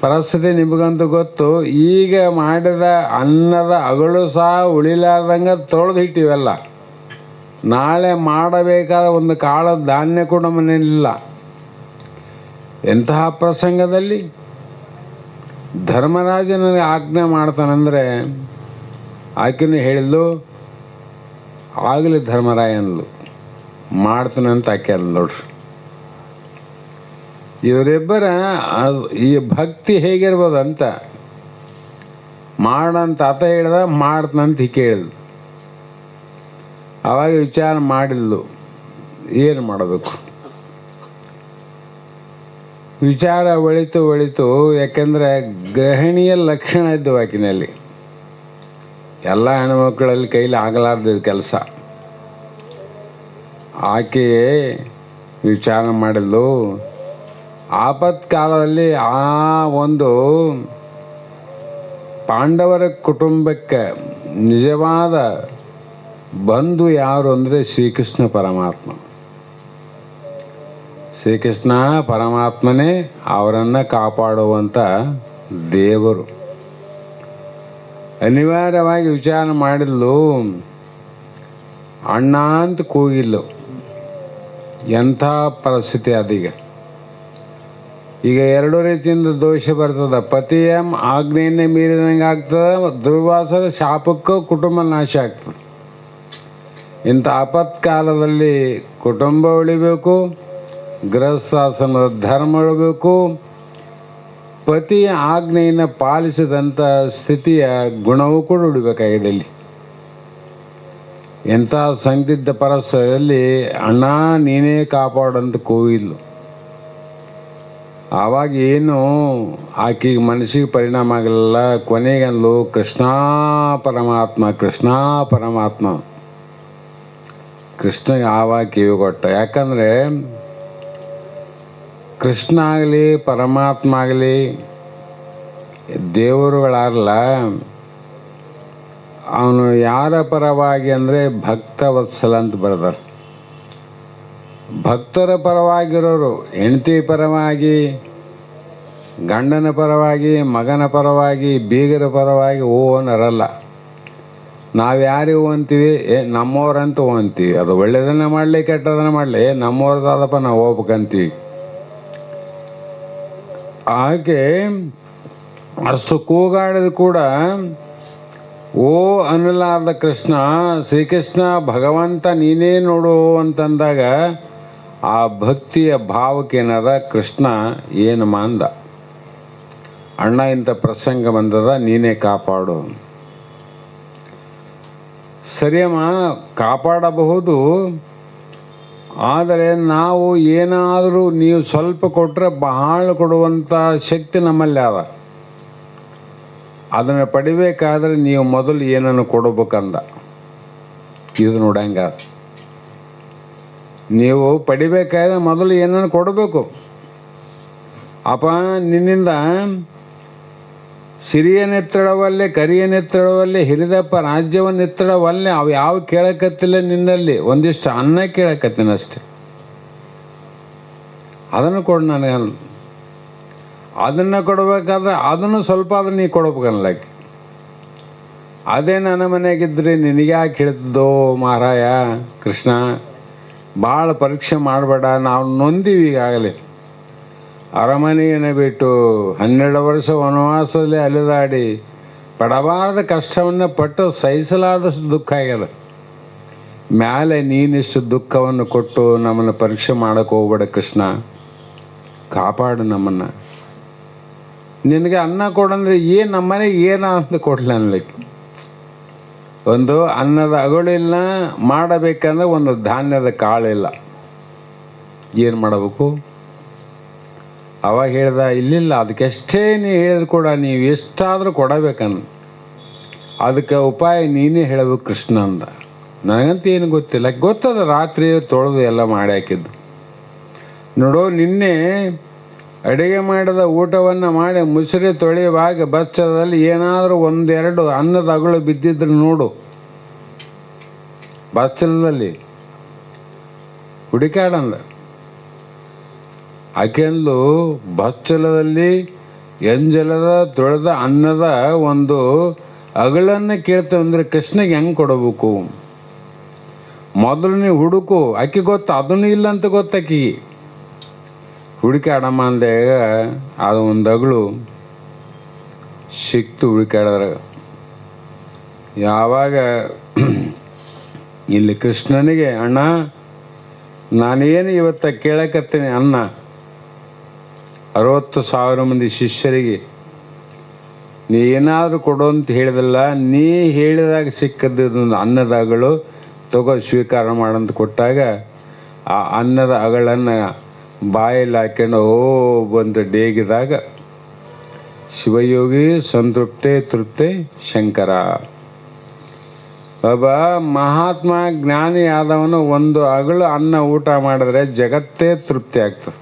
ಪರಿಸ್ಥಿತಿ ನಿಮಗಂತೂ ಗೊತ್ತು. ಈಗ ಮಾಡಿದ ಅನ್ನದ ಅಗಳು ಸಹ ಉಳಿಲಾರ್ದಂಗೆ ತೊಳೆದಿಟ್ಟಿವೆಲ್ಲ. ನಾಳೆ ಮಾಡಬೇಕಾದ ಒಂದು ಕಾಳು ಧಾನ್ಯ ಕೂಡ ಮನೆಯಲ್ಲಿಲ್ಲ. ಎಂತಹ ಪ್ರಸಂಗದಲ್ಲಿ ಧರ್ಮರಾಜ ನನಗೆ ಆಜ್ಞೆ ಮಾಡ್ತಾನಂದರೆ ಆಕೆನೂ ಹೇಳಿದ್ಲು, ಆಗಲಿ ಧರ್ಮರಾಯ ಅಂದ್ಲು, ಮಾಡ್ತಾನಂತ ಆಕೆ ಅಂದ್ ನೋಡ್ರಿ. ಇವರಿಬ್ಬರ ಈ ಭಕ್ತಿ ಹೇಗಿರ್ಬೋದಂತ ಮಾಡಂತ ಆತ ಹೇಳ್ದ, ಮಾಡ್ತಾನಂತ ಈಕೆ ಹೇಳಿದ್ಲು. ಅವಾಗ ವಿಚಾರ ಮಾಡಿದ್ಲು ಏನು ಮಾಡಬೇಕು. ವಿಚಾರ ಒಳಿತು. ಯಾಕೆಂದರೆ ಗೃಹಿಣಿಯ ಲಕ್ಷಣ ಇದ್ದವು ಆಕಿನಲ್ಲಿ. ಎಲ್ಲ ಹೆಣ್ಮಕ್ಳಲ್ಲಿ ಕೈಲಿ ಆಗಲಾರ್ದ ಕೆಲಸ. ಆಕೆಯೇ ವಿಚಾರ ಮಾಡಿದ್ಲು, ಆಪತ್ಕಾಲದಲ್ಲಿ ಆ ಒಂದು ಪಾಂಡವರ ಕುಟುಂಬಕ್ಕೆ ನಿಜವಾದ ಬಂಧು ಯಾರು ಅಂದರೆ ಶ್ರೀಕೃಷ್ಣ ಪರಮಾತ್ಮ. ಶ್ರೀಕೃಷ್ಣ ಪರಮಾತ್ಮನೇ ಅವರನ್ನು ಕಾಪಾಡುವಂಥ ದೇವರು. ಅನಿವಾರ್ಯವಾಗಿ ವಿಚಾರ ಮಾಡಿದ್ಲು, ಅಣ್ಣ ಅಂತ ಕೂಗಿದ್ಲು. ಎಂಥ ಪರಿಸ್ಥಿತಿ ಅದೀಗ. ಈಗ ಎರಡು ರೀತಿಯಿಂದ ದೋಷ ಬರ್ತದೆ. ಪತಿಯ ಆಜ್ಞೆಯನ್ನೇ ಮೀರಿದಂಗೆ ಆಗ್ತದೆ, ದುರ್ವಾಸದ ಶಾಪಕ್ಕೂ ಕುಟುಂಬ ನಾಶ ಆಗ್ತದೆ. ಇಂಥ ಆಪತ್ಕಾಲದಲ್ಲಿ ಕುಟುಂಬ ಉಳಿಬೇಕು, ಗೃಹಸ್ಥಾಶ್ರಮದ ಧರ್ಮ ಇರಬೇಕು. ಪತಿಯ ಆಜ್ಞೆಯನ್ನು ಪಾಲಿಸಿದಂಥ ಸ್ಥಿತಿಯ ಗುಣವೂ ಕೂಡ ಉಳಿಬೇಕಾಗಿದೆ ಇಲ್ಲಿ. ಎಂಥ ಸಂದಿಗ್ಧ ಪರಿಸ್ಥಿತಿಯಲ್ಲಿ ಅಣ್ಣ ನೀನೇ ಕಾಪಾಡಂತ ಕೂಗಿದ್ಲು. ಆವಾಗ ಏನು ಆಕೆಗೆ ಮನಸ್ಸಿಗೆ ಪರಿಣಾಮ ಆಗಲಿಲ್ಲ. ಕೊನೆಗಂದ್ಲು ಕೃಷ್ಣ ಪರಮಾತ್ಮ, ಕೃಷ್ಣ ಪರಮಾತ್ಮ. ಕೃಷ್ಣಗೆ ಆವಾಗ ಕಿವಿ ಕೊಟ್ಟ. ಯಾಕಂದರೆ ಕೃಷ್ಣ ಆಗಲಿ ಪರಮಾತ್ಮ ಆಗಲಿ ದೇವರುಗಳಾಗಲ್ಲ, ಅವನು ಯಾರ ಪರವಾಗಿ ಅಂದರೆ ಭಕ್ತವತ್ಸಲ ಅಂತ ಬರೆದಾರೆ. ಭಕ್ತರ ಪರವಾಗಿರೋರು, ಹೆಂಡತಿ ಪರವಾಗಿ, ಗಂಡನ ಪರವಾಗಿ, ಮಗನ ಪರವಾಗಿ, ಬೀಗರ ಪರವಾಗಿ ಅನ್ನರಲ್ಲ. ನಾವು ಯಾರಿಗೂ ಅಂತೀವಿ, ನಮ್ಮವ್ರಂತ ಅಂತೀವಿ. ಅದು ಒಳ್ಳೆಯದನ್ನ ಮಾಡಲಿ ಕೆಟ್ಟದನ್ನ ಮಾಡಲಿ, ನಮ್ಮವ್ರದಾದಪ್ಪ ನಾವು ಹೋಗ್ಬೇಕಂತೀವಿ. ಆಕೆ ಅಷ್ಟು ಕೂಗಾಡಿದ ಕೂಡ ಓ ಅನ್ನಲಾರ್ದ ಕೃಷ್ಣ, ಶ್ರೀಕೃಷ್ಣ ಭಗವಂತ ನೀನೇ ನೋಡು ಅಂತಂದಾಗ ಆ ಭಕ್ತಿಯ ಭಾವಕ್ಕೇನದ ಕೃಷ್ಣ ಏನು ಮಾಂದ, ಅಣ್ಣ ಇಂಥ ಪ್ರಸಂಗ ಬಂದದ, ನೀನೇ ಕಾಪಾಡು. ಸರಿಯಮ್ಮ, ಕಾಪಾಡಬಹುದು. ಆದರೆ ನಾವು ಏನಾದರೂ ನೀವು ಸ್ವಲ್ಪ ಕೊಟ್ಟರೆ ಬಹಳ ಕೊಡುವಂಥ ಶಕ್ತಿ ನಮ್ಮಲ್ಲಿ ಅದ. ಅದನ್ನು ಪಡಿಬೇಕಾದ್ರೆ ನೀವು ಮೊದಲು ಏನನ್ನು ಕೊಡಬೇಕಂದ. ಇದು ನೋಡಂಗ ನೀವು ಪಡಿಬೇಕಾದ್ರೆ ಮೊದಲು ಏನನ್ನು ಕೊಡಬೇಕು. ಅಪ್ಪ ನಿನ್ನಿಂದ ಸಿರಿಯನೆತ್ತಳವಲ್ಲೇ ಕರಿಯನೆತ್ತಳವಲ್ಲೇ ಹಿರಿದಪ್ಪ ರಾಜ್ಯವನ್ನೆತ್ತಳವಲ್ಲೇ ಅವು ಯಾವ ಕೇಳಕತ್ತಿಲ್ಲ ನಿನ್ನಲ್ಲಿ, ಒಂದಿಷ್ಟು ಅನ್ನ ಕೇಳಕತ್ತೀನಿ ಅಷ್ಟೆ. ಅದನ್ನು ಕೊಡು ನನಗೆ. ಅದನ್ನು ಕೊಡಬೇಕಾದ್ರೆ ಅದನ್ನು ಸ್ವಲ್ಪ ಅದನ್ನು ನೀ ಕೊಡ್ಬೇಕನ್ಲಕ್ಕೆ. ಅದೇ ನನ್ನ ಮನೆಯಾಗಿದ್ದರೆ ನಿನಗೆ ಯಾಕೆ ಹೇಳ್ತಿದ್ದೋ ಮಾರಾಯ ಕೃಷ್ಣ, ಭಾಳ ಪರೀಕ್ಷೆ ಮಾಡಬೇಡ, ನಾವು ನೊಂದೀವಿ ಈಗಾಗಲೇ. ಅರಮನೆಯನ್ನು ಬಿಟ್ಟು 12 ವರ್ಷ ವನವಾಸದಲ್ಲಿ ಅಲೆದಾಡಿ ಪಡಬಾರದ ಕಷ್ಟವನ್ನು ಪಟ್ಟು ಸಹಿಸಲಾದಷ್ಟು ದುಃಖ ಆಗ್ಯದ. ಮ್ಯಾಲೆ ನೀನಿಷ್ಟು ದುಃಖವನ್ನು ಕೊಟ್ಟು ನಮ್ಮನ್ನು ಪರೀಕ್ಷೆ ಮಾಡೋಕ್ಕೆ ಹೋಗ್ಬೇಡ ಕೃಷ್ಣ, ಕಾಪಾಡು ನಮ್ಮನ್ನು. ನಿನಗೆ ಅನ್ನ ಕೊಡಂದ್ರೆ ಏನು ನಮ್ಮನೆಗೆ ಏನು ಅಂತ ಕೊಡಲಿ ಅನ್ಲಿಕ್ಕೆ. ಒಂದು ಅನ್ನದ ಅಗಳಿಲ್ಲ, ಮಾಡಬೇಕಂದ್ರೆ ಒಂದು ಧಾನ್ಯದ ಕಾಳಿಲ್ಲ, ಏನು ಮಾಡಬೇಕು? ಅವಾಗ ಹೇಳ್ದ, ಇಲ್ಲಿಲ್ಲ, ಅದಕ್ಕೆಷ್ಟೇ ನೀವು ಹೇಳಿದ್ರು ಕೂಡ ನೀವು ಎಷ್ಟಾದರೂ ಕೊಡಬೇಕಂದ, ಅದಕ್ಕೆ ಉಪಾಯ ನೀನೇ ಹೇಳಬೇಕು ಕೃಷ್ಣ ಅಂದ. ನನಗಂತ ಏನು ಗೊತ್ತಿಲ್ಲ, ಗೊತ್ತದ ರಾತ್ರಿ ತೊಳೆದು ಎಲ್ಲ ಮಾಡಿ ಹಾಕಿದ್ದು. ನೋಡು, ನಿನ್ನೆ ಅಡುಗೆ ಮಾಡಿದ ಊಟವನ್ನು ಮಾಡಿ ಮುಸುರೆ ತೊಳೆಯುವಾಗ ಬಚ್ಚದಲ್ಲಿ ಏನಾದರೂ 1-2 ಅನ್ನದ ಅಗಳು ಬಿದ್ದಿದ್ರು ನೋಡು, ಬಚ್ಚಲದಲ್ಲಿ ಹುಡುಕಾಡಂದ. ಆಕೆಂದು ಬಚ್ಚಲದಲ್ಲಿ ಎಂಜಲದ ತೊಳೆದ ಅನ್ನದ ಒಂದು ಅಗಳನ್ನು ಕೇಳ್ತೇವೆ ಅಂದರೆ ಕೃಷ್ಣಗೆ ಹೆಂಗೆ ಕೊಡಬೇಕು? ಮೊದಲು ನೀವು ಹುಡುಕು, ಅಕ್ಕಿ ಗೊತ್ತು, ಅದನ್ನು ಇಲ್ಲ ಅಂತ ಗೊತ್ತಾಕಿ ಹುಡುಕಾಡಮ್ಮ ಅಂದಾಗ ಅದು ಒಂದು ಅಗಳು ಸಿಕ್ತು ಹುಡುಕಾಡಿದ್ರಾಗ. ಯಾವಾಗ ಇಲ್ಲಿ ಕೃಷ್ಣನಿಗೆ, ಅಣ್ಣ ನಾನೇನು ಇವತ್ತ ಕೇಳಕತ್ತೀನಿ ಅನ್ನ, 60,000 ಮಂದಿ ಶಿಷ್ಯರಿಗೆ ನೀ ಏನಾದರೂ ಕೊಡು ಅಂತ ಹೇಳಿದಲ್ಲ, ನೀ ಹೇಳಿದಾಗ ಸಿಕ್ಕದ್ದೊಂದು ಅನ್ನದ ಅಗಳು ತಗೋ ಸ್ವೀಕಾರ ಮಾಡಂತ ಕೊಟ್ಟಾಗ ಆ ಅನ್ನದ ಅಗಳನ್ನು ಬಾಯಲ್ಲಿ ಹಾಕೊಂಡು ಬಂದು ಡೇಗಿದಾಗ ಶಿವಯೋಗಿ ಸಂತೃಪ್ತೆ ತೃಪ್ತೆ ಶಂಕರ. ಒಬ್ಬ ಮಹಾತ್ಮ ಜ್ಞಾನಿ ಆದವನು ಒಂದು ಅಗಳು ಅನ್ನ ಊಟ ಮಾಡಿದ್ರೆ ಜಗತ್ತೇ ತೃಪ್ತಿ ಆಗ್ತದೆ.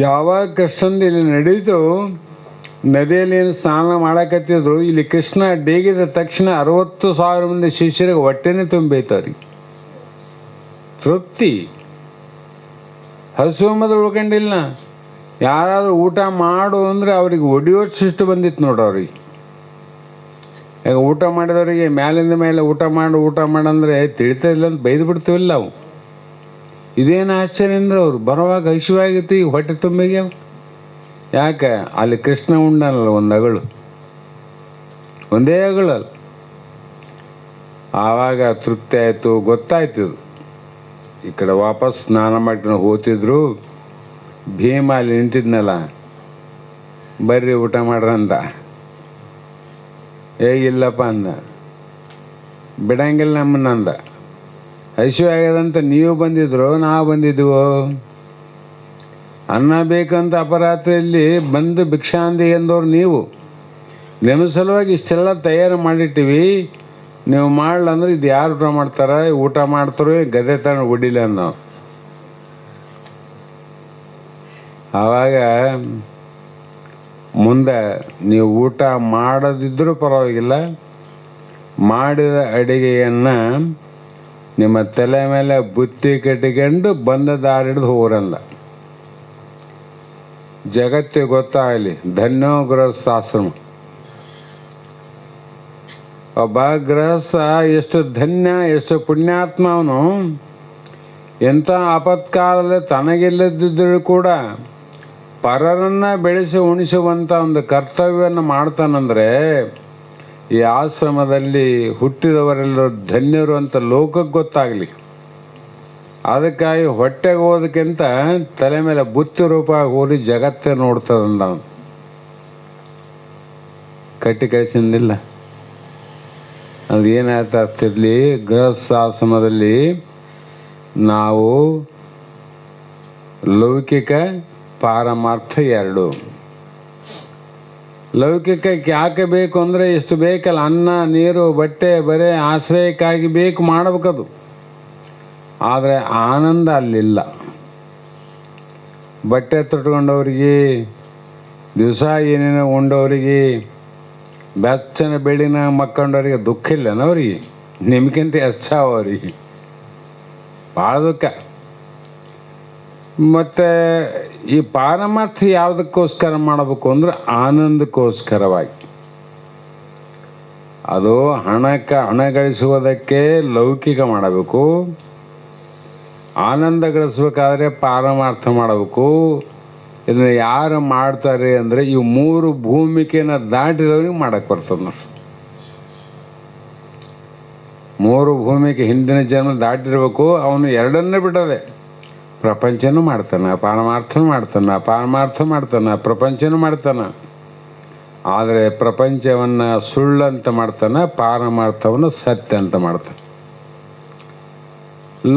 ಯಾವಾಗ ಕೃಷ್ಣಂದು ಇಲ್ಲಿ ನಡೀತು, ನದಿಯಲ್ಲಿ ಸ್ನಾನ ಮಾಡಕತ್ತಿದ್ರು, ಇಲ್ಲಿ ಕೃಷ್ಣ ಡೇಗಿದ ತಕ್ಷಣ 60,000 ಮಂದಿ ಶಿಷ್ಯರಿಗೆ ಹೊಟ್ಟೆನೇ ತುಂಬೈತವ್ರಿಗೆ, ತೃಪ್ತಿ, ಹಸುಮದ ಉಳ್ಕೊಂಡಿಲ್ಲ. ಯಾರಾದ್ರೂ ಊಟ ಮಾಡು ಅಂದರೆ ಅವ್ರಿಗೆ ಒಡಿಯೋಷ್ಟು ಬಂದಿತ್ತು ನೋಡು ಅವ್ರಿಗೆ. ಈಗ ಊಟ ಮಾಡಿದವರಿಗೆ ಮ್ಯಾಲಿಂದ ಮೇಲೆ ಊಟ ಮಾಡಂದ್ರೆ ತಿಳಿತಾ ಇಲ್ಲ ಅಂತ ಬೈದು ಬಿಡ್ತೀವಿಲ್ಲ ನಾವು. ಇದೇನು ಆಶ್ಚರ್ಯ ಅಂದ್ರೆ ಅವ್ರು ಬರುವಾಗ ಹಸಿವಾಗಿತ್ತು, ಈಗ ಹೊಟ್ಟೆ ತುಂಬಿಗೆ. ಯಾಕೆ? ಅಲ್ಲಿ ಕೃಷ್ಣ ಉಂಡನಲ್ಲ ಒಂದು ಅಗಳು, ಒಂದೇ ಅಗಳಲ್ಲ. ಆವಾಗ ತೃಪ್ತಿ ಆಯಿತು, ಗೊತ್ತಾಯ್ತು ಈ ಕಡೆ ವಾಪಸ್ ಸ್ನಾನ ಮಾಡ್ಕೊಂಡು ಹೋಗ್ತಿದ್ರು. ಭೀಮ ಅಲ್ಲಿ ನಿಂತಿದ್ನಲ್ಲ, ಬರ್ರಿ ಊಟ ಮಾಡ್ರಂದ. ಇಲ್ಲಪ್ಪ ಅಂದ. ಬಿಡಂಗಿಲ್ಲ ನಮ್ಮನ್ನಂದ. ಹಸಿವು ಆಗ್ಯದಂತ ನೀವು ಬಂದಿದ್ರು, ನಾವು ಬಂದಿದ್ವು. ಅನ್ನ ಬೇಕಂತ ಅಪರಾತ್ರಿಯಲ್ಲಿ ಬಂದು ಭಿಕ್ಷಾಂದಿ ಎಂದವ್ರು ನೀವು. ನಿಮ್ಮ ಸಲುವಾಗಿ ಇಷ್ಟೆಲ್ಲ ತಯಾರು ಮಾಡಿಟ್ಟಿವಿ, ನೀವು ಮಾಡ್ಲಂದ್ರೆ ಇದು ಯಾರು ಊಟ ಮಾಡ್ತಾರೆ? ಊಟ ಮಾಡ್ತಾರೋ ಗದೆ ತಗೊಂಡು ಹೊಡಿಲ್ಲ ನಾವು. ಆವಾಗ ಮುಂದೆ ನೀವು ಊಟ ಮಾಡದಿದ್ರೂ ಪರವಾಗಿಲ್ಲ, ಮಾಡಿದ ಅಡಿಗೆಯನ್ನು ನಿಮ್ಮ ತಲೆ ಮೇಲೆ ಬುತ್ತಿ ಕಟ್ಟಿಕೊಂಡು ಬಂದ ದಾರಿ ಹಿಡಿದು ಹೋಗ್ರಂದ. ಜಗತ್ತಿಗೆ ಗೊತ್ತಾಗಲಿ ಧನ್ಯೋ ಗೃಹಸ್ಥಾಶ್ರಮ. ಒಬ್ಬ ಗೃಹಸ್ಥ ಎಷ್ಟು ಧನ್ಯ, ಎಷ್ಟು ಪುಣ್ಯಾತ್ಮ ಅವನು. ಎಂಥ ಆಪತ್ಕಾಲದಲ್ಲಿ ತನಗಿಲ್ಲದಿದ್ದರೂ ಕೂಡ ಪರರನ್ನ ಬೆಳೆಸಿ ಉಣಿಸುವಂಥ ಒಂದು ಕರ್ತವ್ಯವನ್ನು ಮಾಡ್ತಾನಂದರೆ ಈ ಆಶ್ರಮದಲ್ಲಿ ಹುಟ್ಟಿದವರೆಲ್ಲರೂ ಧನ್ಯರು ಅಂತ ಲೋಕಕ್ಕೆ ಗೊತ್ತಾಗಲಿ. ಅದಕ್ಕಾಗಿ ಹೊಟ್ಟೆಗೆ ಹೋದಕ್ಕಿಂತ ತಲೆ ಮೇಲೆ ಬುತ್ತಿ ರೂಪ ಹೋಗಿ ಜಗತ್ತೇ ನೋಡ್ತದಂದ ಅವನು. ಕಟ್ಟಿ ಕಳಿಸಿಲ್ಲ ಅದು ಏನಾಯ್ತು ಆಗ್ತಿರ್ಲಿ. ಗೃಹಸ್ಥಾಶ್ರಮದಲ್ಲಿ ನಾವು ಲೌಕಿಕ ಪಾರಮಾರ್ಥ ಎರಡು. ಲೌಕಿಕಕ್ಕೆ ಯಾಕೆ ಬೇಕು ಅಂದರೆ ಎಷ್ಟು ಬೇಕಲ್ಲ, ಅನ್ನ ನೀರು ಬಟ್ಟೆ ಬರೆ ಆಶ್ರಯಕ್ಕಾಗಿ ಬೇಕು, ಮಾಡಬೇಕದು. ಆದರೆ ಆನಂದ ಅಲ್ಲಿಲ್ಲ. ಬಟ್ಟೆ ತೊಟ್ಕೊಂಡವ್ರಿಗೆ, ದಿವಸ ಏನೇನೋ ಉಂಡವರಿಗೆ, ಬೆಚ್ಚನ ಬೆಳಿನ ಮಕ್ಕಂಡವ್ರಿಗೆ ದುಃಖ ಇಲ್ಲನವ್ರಿಗೆ, ನಿಮ್ಗಿಂತ ಹೆಚ್ಚಾವ ಅವ್ರಿಗೆ ಭಾಳ ದುಃಖ. ಮತ್ತು ಈ ಪಾರಮಾರ್ಥ ಯಾವುದಕ್ಕೋಸ್ಕರ ಮಾಡಬೇಕು ಅಂದರೆ ಆನಂದಕ್ಕೋಸ್ಕರವಾಗಿ. ಅದು ಹಣ ಗಳಿಸುವುದಕ್ಕೆ ಲೌಕಿಕ ಮಾಡಬೇಕು, ಆನಂದ ಗಳಿಸ್ಬೇಕಾದ್ರೆ ಪಾರಮಾರ್ಥ ಮಾಡಬೇಕು. ಇದನ್ನು ಯಾರು ಮಾಡ್ತಾರೆ ಅಂದರೆ ಇವು ಮೂರು ಭೂಮಿಕೆನ ದಾಟಿರೋರಿಗೆ ಮಾಡಕ್ಕೆ ಬರ್ತದೆ ನೋಡಿ. ಮೂರು ಭೂಮಿಕೆ ಹಿಂದಿನ ಜನ್ಮ ದಾಟಿರ್ಬೇಕು. ಅವನು ಎರಡನ್ನೇ ಬಿಡದೆ ಪ್ರಪಂಚನೂ ಮಾಡ್ತಾನೆ, ಪಾರಮಾರ್ಥನೂ ಮಾಡ್ತಾನೆ, ಪಾರಮಾರ್ಥ ಮಾಡ್ತಾನೆ, ಪ್ರಪಂಚನೂ ಮಾಡ್ತಾನೆ. ಆದರೆ ಪ್ರಪಂಚವನ್ನು ಸುಳ್ಳಂತ ಮಾಡ್ತಾನೆ, ಪಾರಮಾರ್ಥವನ್ನು ಸತ್ಯ ಅಂತ ಮಾಡ್ತಾನೆ.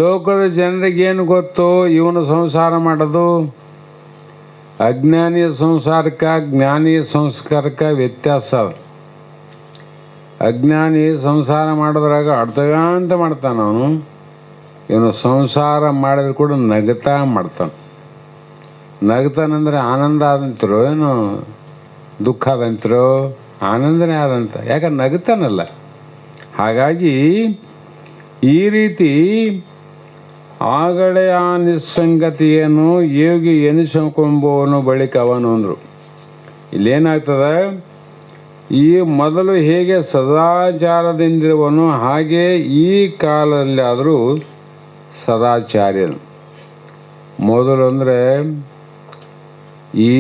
ಲೋಕದ ಜನರಿಗೇನು ಗೊತ್ತು? ಇವನು ಸಂಸಾರ ಮಾಡೋದು. ಅಜ್ಞಾನಿಯ ಸಂಸಾರಕ್ಕೆ ಜ್ಞಾನಿಯ ಸಂಸ್ಕಾರಕ್ಕೆ ವ್ಯತ್ಯಾಸ. ಅಜ್ಞಾನಿ ಸಂಸಾರ ಮಾಡೋದ್ರಾಗ ಅಡ್ತಗಂತ ಮಾಡ್ತಾನೆ ಅವನು. ಇವನು ಸಂಸಾರ ಮಾಡಿದ್ರು ಕೂಡ ನಗ್ತಾ ಮಾಡ್ತಾನೆ. ನಗ್ತಾನಂದ್ರೆ ಆನಂದ ಆದಂತರು ಏನು ದುಃಖ ಆದಂತರು? ಆನಂದನೇ ಆದಂತ, ಯಾಕಂದ್ರೆ ನಗ್ತಾನಲ್ಲ. ಹಾಗಾಗಿ ಈ ರೀತಿ ಆಗಲೇ ಆ ನಿಸ್ಸಂಗತಿಯನ್ನು ಯೋಗಿ ಎನಿಸಿಕೊಂಬುವನು ಬಳಿಕ ಅವನು ಅಂದರು. ಇಲ್ಲೇನಾಗ್ತದೆ, ಈ ಮೊದಲು ಹೇಗೆ ಸದಾಚಾರದಿಂದಿರುವನು ಹಾಗೆ ಈ ಕಾಲದಲ್ಲಿ ಆದರೂ ಸದಾಚಾರ್ಯನು. ಮೊದಲು ಅಂದರೆ ಈ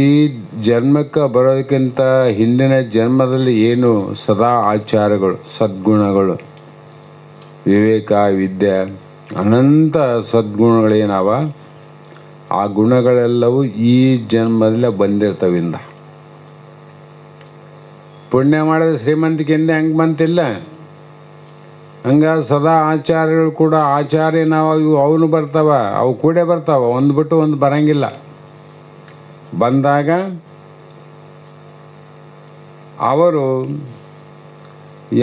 ಜನ್ಮಕ್ಕೆ ಬರೋದಕ್ಕಿಂತ ಹಿಂದಿನ ಜನ್ಮದಲ್ಲಿ ಏನು ಸದಾ ಆಚಾರಗಳು, ಸದ್ಗುಣಗಳು, ವಿವೇಕ, ವಿದ್ಯೆ, ಅನಂತ ಸದ್ಗುಣಗಳೇನವ, ಆ ಗುಣಗಳೆಲ್ಲವೂ ಈ ಜನ್ಮದಲ್ಲೇ ಬಂದಿರ್ತವಿಂದ. ಪುಣ್ಯ ಮಾಡಿದ ಶ್ರೀಮಂತಿಕೆಯಿಂದ ಹೆಂಗೆ ಬಂತಿಲ್ಲ, ಹಂಗ ಸದಾ ಆಚಾರ್ಯಗಳು ಕೂಡ ಆಚಾರ್ಯ ನಾವು ಇವು ಅವನು ಬರ್ತಾವ, ಅವು ಕೂಡ ಬರ್ತಾವ, ಒಂದು ಬಿಟ್ಟು ಒಂದು ಬರಂಗಿಲ್ಲ. ಬಂದಾಗ ಅವರು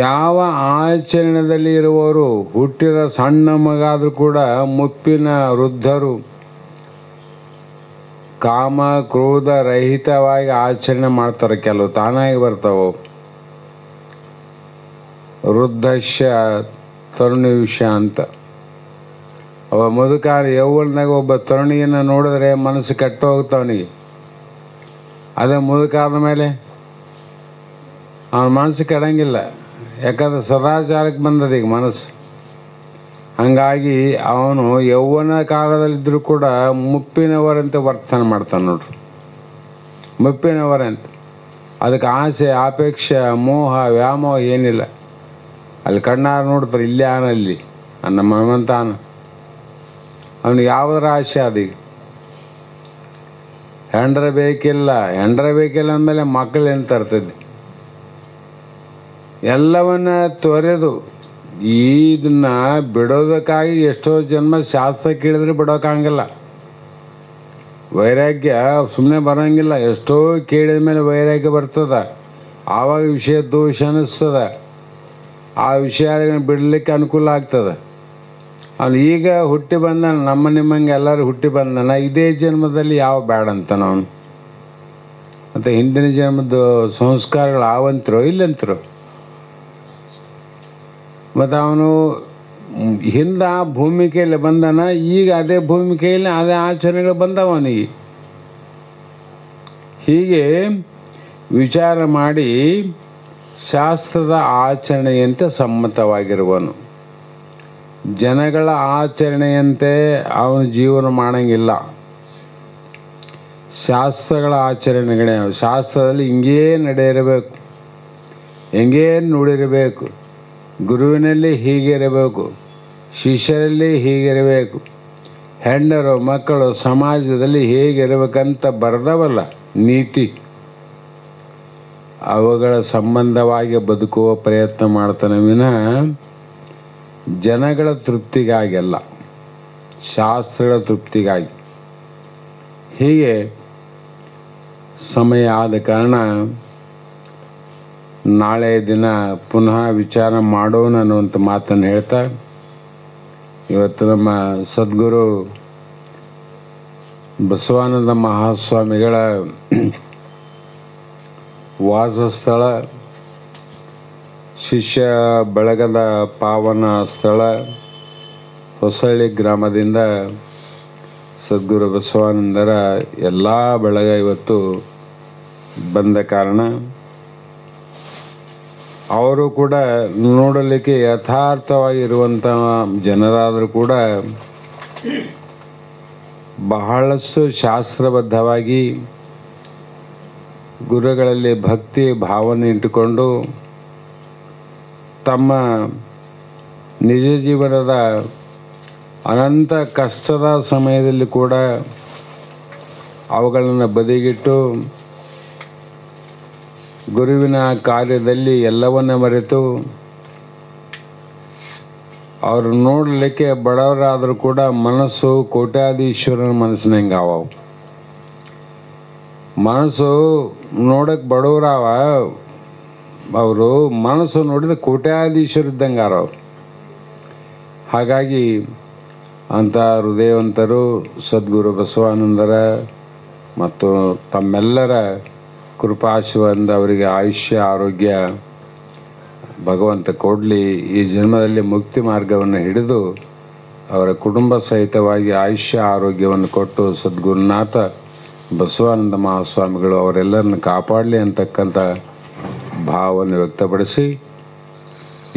ಯಾವ ಆಚರಣೆಯಲ್ಲಿ ಇರುವವರು, ಹುಟ್ಟಿದ ಸಣ್ಣ ಮಗಾದರೂ ಕೂಡ ಮುಪ್ಪಿನ ವೃದ್ಧರು ಕಾಮ ಕ್ರೋಧ ರಹಿತವಾಗಿ ಆಚರಣೆ ಮಾಡ್ತಾರೆ. ಕೆಲವು ತಾನಾಗಿ ಬರ್ತಾವ. ವೃದ್ಧಶ್ಯ ತರುಣಿವಿಷ್ಯ ಅಂತ. ಅವ ಮುದುಕಾರ ಯೌವನದಾಗ ಒಬ್ಬ ತರುಣಿಯನ್ನು ನೋಡಿದ್ರೆ ಮನಸ್ಸು ಕೆಟ್ಟು ಹೋಗ್ತಾವನಿಗೆ. ಅದೇ ಮುದುಕಾದ ಮೇಲೆ ಅವನ ಮನಸ್ಸು ಕೆಡಂಗಿಲ್ಲ, ಯಾಕಂದ್ರೆ ಸದಾಚಾರಕ್ಕೆ ಬಂದದ ಈಗ ಮನಸ್ಸು. ಹಂಗಾಗಿ ಅವನು ಯೌವನ ಕಾಲದಲ್ಲಿದ್ದರೂ ಕೂಡ ಮುಪ್ಪಿನವರಂತೆ ವರ್ತನೆ ಮಾಡ್ತಾನೆ ನೋಡ್ರಿ. ಮುಪ್ಪಿನವರಂತೆ. ಅದಕ್ಕೆ ಆಸೆ, ಅಪೇಕ್ಷೆ, ಮೋಹ, ವ್ಯಾಮೋಹ ಏನಿಲ್ಲ. ಅಲ್ಲಿ ಕಣ್ಣಾರು ನೋಡ್ತಾರೆ, ಇಲ್ಲೇ ಆನಲ್ಲಿ ನಮ್ಮ ಹನುಮಂತಾನ. ಅವನಿಗೆ ಯಾವುದರ ಆಸೆ ಅದೀಗ? ಹೆಂಡ್ರ ಬೇಕಿಲ್ಲ ಅಂದಮೇಲೆ ಮಕ್ಕಳು ಏನು ತರ್ತದೆ? ಎಲ್ಲವನ್ನ ತೊರೆದು ಇದನ್ನ ಬಿಡೋದಕ್ಕಾಗಿ ಎಷ್ಟೋ ಜನ್ಮ ಶಾಸ್ತ್ರ ಕೇಳಿದ್ರೆ ಬಿಡೋಕ್ಕಾಗಲ್ಲ. ವೈರಾಗ್ಯ ಸುಮ್ಮನೆ ಬರೋಂಗಿಲ್ಲ. ಎಷ್ಟೋ ಕೇಳಿದ ಮೇಲೆ ವೈರಾಗ್ಯ ಬರ್ತದ. ಆವಾಗ ವಿಷಯ ದೋಷ ಅನ್ನಿಸ್ತದ. ಆ ವಿಷಯ ಬಿಡಲಿಕ್ಕೆ ಅನುಕೂಲ ಆಗ್ತದೆ. ಅವನು ಈಗ ಹುಟ್ಟಿ ಬಂದಾನ, ನಮ್ಮ ನಿಮ್ಮಂಗೆ ಎಲ್ಲರೂ ಹುಟ್ಟಿ ಬಂದಾನ. ಇದೇ ಜನ್ಮದಲ್ಲಿ ಯಾವ ಬೇಡ ಅಂತಾನ ಅವನು? ಮತ್ತು ಹಿಂದಿನ ಜನ್ಮದ ಸಂಸ್ಕಾರಗಳು ಆವಂತರೋ ಇಲ್ಲಂತರೋ? ಮತ್ತು ಅವನು ಹಿಂದೆ ಆ ಭೂಮಿಕೆಯಲ್ಲಿ ಬಂದಾನ, ಈಗ ಅದೇ ಭೂಮಿಕೆಯಲ್ಲಿ ಅದೇ ಆಚರಣೆಗಳು ಬಂದವ ಅವನಿಗೆ. ಹೀಗೆ ವಿಚಾರ ಮಾಡಿ ಶಾಸ್ತ್ರದ ಆಚರಣೆಯಂತೆ ಸಮ್ಮತವಾಗಿರುವನು. ಜನಗಳ ಆಚರಣೆಯಂತೆ ಅವನು ಜೀವನ ಮಾಡಂಗಿಲ್ಲ. ಶಾಸ್ತ್ರಗಳ ಆಚರಣೆಗಳೇ. ಶಾಸ್ತ್ರದಲ್ಲಿ ಹಿಂಗೇ ನಡೆಯಿರಬೇಕು, ಹಿಂಗೇ ನುಡಿರಬೇಕು, ಗುರುವಿನಲ್ಲಿ ಹೀಗಿರಬೇಕು, ಶಿಷ್ಯರಲ್ಲಿ ಹೀಗಿರಬೇಕು, ಹೆಣ್ಣರು ಮಕ್ಕಳು ಸಮಾಜದಲ್ಲಿ ಹೇಗಿರಬೇಕಂತ ಬರೆದವಲ್ಲ ನೀತಿ, ಅವುಗಳ ಸಂಬಂಧವಾಗಿ ಬದುಕುವ ಪ್ರಯತ್ನ ಮಾಡ್ತಾನೆ ವಿನಃ ಜನಗಳ ತೃಪ್ತಿಗಾಗಿಲ್ಲ, ಶಾಸ್ತ್ರಗಳ ತೃಪ್ತಿಗಾಗಿ. ಹೀಗೆ ಸಮಯ ಆದ ಕಾರಣ ನಾಳೆ ದಿನ ಪುನಃ ವಿಚಾರ ಮಾಡೋಣ ಅನ್ನುವಂಥ ಮಾತನ್ನು ಹೇಳ್ತಾ, ಇವತ್ತು ನಮ್ಮ ಸದ್ಗುರು ಬಸವಾನಂದ ಮಹಾಸ್ವಾಮಿಗಳ ವಾಸಸ್ಥಳ, ಶಿಷ್ಯ ಬಳಗದ ಪಾವನ ಸ್ಥಳ ಹೊಸಳ್ಳಿ ಗ್ರಾಮದಿಂದ ಸದ್ಗುರು ಬಸವಾನಂದರ ಎಲ್ಲ ಬಳಗ ಇವತ್ತು ಬಂದ ಕಾರಣ ಅವರು ಕೂಡ ನೋಡಲಿಕ್ಕೆ ಯಥಾರ್ಥವಾಗಿರುವಂಥ ಜನರಾದರೂ ಕೂಡ ಬಹಳಷ್ಟು ಶಾಸ್ತ್ರಬದ್ಧವಾಗಿ ಗುರುಗಳಲ್ಲಿ ಭಕ್ತಿ ಭಾವನೆ ಇಟ್ಟುಕೊಂಡು ತಮ್ಮ ನಿಜ ಜೀವನದ ಅನಂತ ಕಷ್ಟದ ಸಮಯದಲ್ಲಿ ಕೂಡ ಅವುಗಳನ್ನು ಬದಿಗಿಟ್ಟು ಗುರುವಿನ ಕಾರ್ಯದಲ್ಲಿ ಎಲ್ಲವನ್ನ ಮರೆತು ಅವರು ನೋಡಲಿಕ್ಕೆ ಬಡವರಾದರೂ ಕೂಡ ಮನಸ್ಸು ಕೋಟ್ಯಾಧೀಶ್ವರನ ಮನಸ್ಸಿನಂಗೆ ಅವ. ಮನಸ್ಸು ನೋಡಕ್ಕೆ ಬಡವರಾವ, ಅವರು ಮನಸ್ಸು ನೋಡಿದ್ರೆ ಕೋಟ್ಯಾಧೀಶ್ವರ ಇದ್ದಂಗೆ ಅವ್ರು. ಹಾಗಾಗಿ ಅಂಥ ಹೃದಯವಂತರು ಸದ್ಗುರು ಬಸವಾನಂದರ ಮತ್ತು ತಮ್ಮೆಲ್ಲರ ಕೃಪಾಶೀರ್ವಾದದಿಂದ ಅವರಿಗೆ ಆಯುಷ್ಯ ಆರೋಗ್ಯ ಭಗವಂತ ಕೊಡಲಿ. ಈ ಜನ್ಮದಲ್ಲಿ ಮುಕ್ತಿ ಮಾರ್ಗವನ್ನು ಹಿಡಿದು ಅವರ ಕುಟುಂಬ ಸಹಿತವಾಗಿ ಆಯುಷ್ಯ ಆರೋಗ್ಯವನ್ನು ಕೊಟ್ಟು ಸದ್ಗುರುನಾಥ ಬಸವಾನಂದ ಮಹಾಸ್ವಾಮಿಗಳು ಅವರೆಲ್ಲರನ್ನು ಕಾಪಾಡಲಿ ಅಂತಕ್ಕಂಥ ಭಾವವನ್ನು ವ್ಯಕ್ತಪಡಿಸಿ,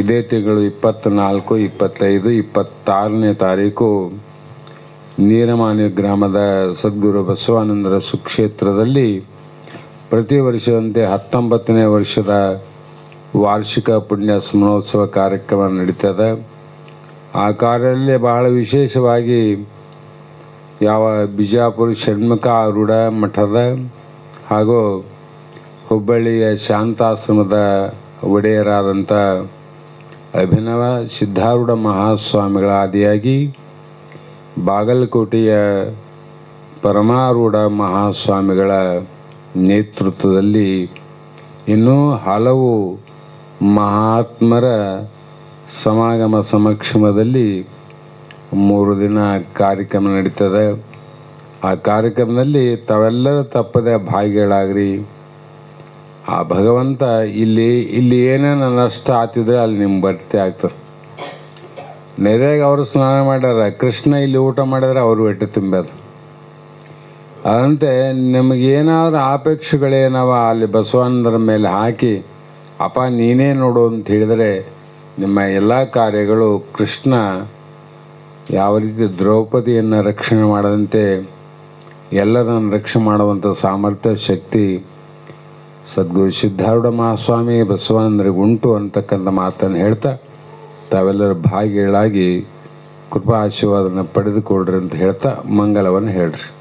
ಇದೇ ತಿಂಗಳು 24, 25, 26ನೇ ತಾರೀಕು ನೀರಮಾನ್ಯ ಗ್ರಾಮದ ಸದ್ಗುರು ಬಸವಾನಂದರ ಸುಕ್ಷೇತ್ರದಲ್ಲಿ ಪ್ರತಿ ವರ್ಷದಂತೆ 19ನೇ ವರ್ಷದ ವಾರ್ಷಿಕ ಪುಣ್ಯ ಸ್ಮರಣೋತ್ಸವ ಕಾರ್ಯಕ್ರಮ ನಡೀತದೆ. ಆ ಕಾರ್ಯದಲ್ಲಿ ಬಹಳ ವಿಶೇಷವಾಗಿ ಯಾವ ಬಿಜಾಪುರ ಷಣ್ಮುಖ ಆರೂಢ ಮಠದ ಹಾಗೂ ಹುಬ್ಬಳ್ಳಿಯ ಶಾಂತಾಶ್ರಮದ ಒಡೆಯರಾದಂಥ ಅಭಿನವ ಸಿದ್ಧಾರೂಢ ಮಹಾಸ್ವಾಮಿಗಳ ಆದಿಯಾಗಿ ಬಾಗಲಕೋಟೆಯ ಪರಮಾರೂಢ ಮಹಾಸ್ವಾಮಿಗಳ ನೇತೃತ್ವದಲ್ಲಿ ಇನ್ನೂ ಹಲವು ಮಹಾತ್ಮರ ಸಮಾಗಮ ಸಮಕ್ಷಮದಲ್ಲಿ 3 ದಿನ ಕಾರ್ಯಕ್ರಮ ನಡೀತದೆ. ಆ ಕಾರ್ಯಕ್ರಮದಲ್ಲಿ ತಾವೆಲ್ಲರೂ ತಪ್ಪದೆ ಭಾಗಿಗಳಾಗ್ರಿ. ಆ ಭಗವಂತ ಇಲ್ಲಿ ಏನೇನು ನಷ್ಟ ಆಗ್ತಿದ್ರೆ ಅಲ್ಲಿ ನಿಮ್ಗೆ ಭರ್ತಿ ಆಗ್ತದೆ. ನೆರೆಯಾಗ ಅವರು ಸ್ನಾನ ಮಾಡ್ಯಾರ, ಕೃಷ್ಣ ಇಲ್ಲಿ ಊಟ ಮಾಡಿದ್ರೆ ಅವರು ಹೊಟ್ಟೆ ತುಂಬ್ಯಾರ. ಅದಂತೆ ನಿಮಗೇನಾದ್ರೂ ಆಪೇಕ್ಷೆಗಳೇನವ ಅಲ್ಲಿ ಬಸವಾನಂದರ ಮೇಲೆ ಹಾಕಿ ಅಪ್ಪ ನೀನೇ ನೋಡು ಅಂತ ಹೇಳಿದರೆ ನಿಮ್ಮ ಎಲ್ಲ ಕಾರ್ಯಗಳು ಕೃಷ್ಣ ಯಾವ ರೀತಿ ದ್ರೌಪದಿಯನ್ನು ರಕ್ಷಣೆ ಮಾಡದಂತೆ ಎಲ್ಲರನ್ನು ರಕ್ಷಣೆ ಮಾಡುವಂಥ ಸಾಮರ್ಥ್ಯ ಶಕ್ತಿ ಸದ್ಗುರು ಸಿದ್ಧಾರೂಢ ಮಹಾಸ್ವಾಮಿ ಬಸವಾನಂದರಿಗೆ ಉಂಟು ಅಂತಕ್ಕಂಥ ಮಾತನ್ನು ಹೇಳ್ತಾ ತಾವೆಲ್ಲರೂ ಭಾಗಿಗಳಾಗಿ ಕೃಪಾ ಆಶೀರ್ವಾದನ ಪಡೆದುಕೊಳ್ರಿ ಅಂತ ಹೇಳ್ತಾ ಮಂಗಲವನ್ನು ಹೇಳ್ರಿ.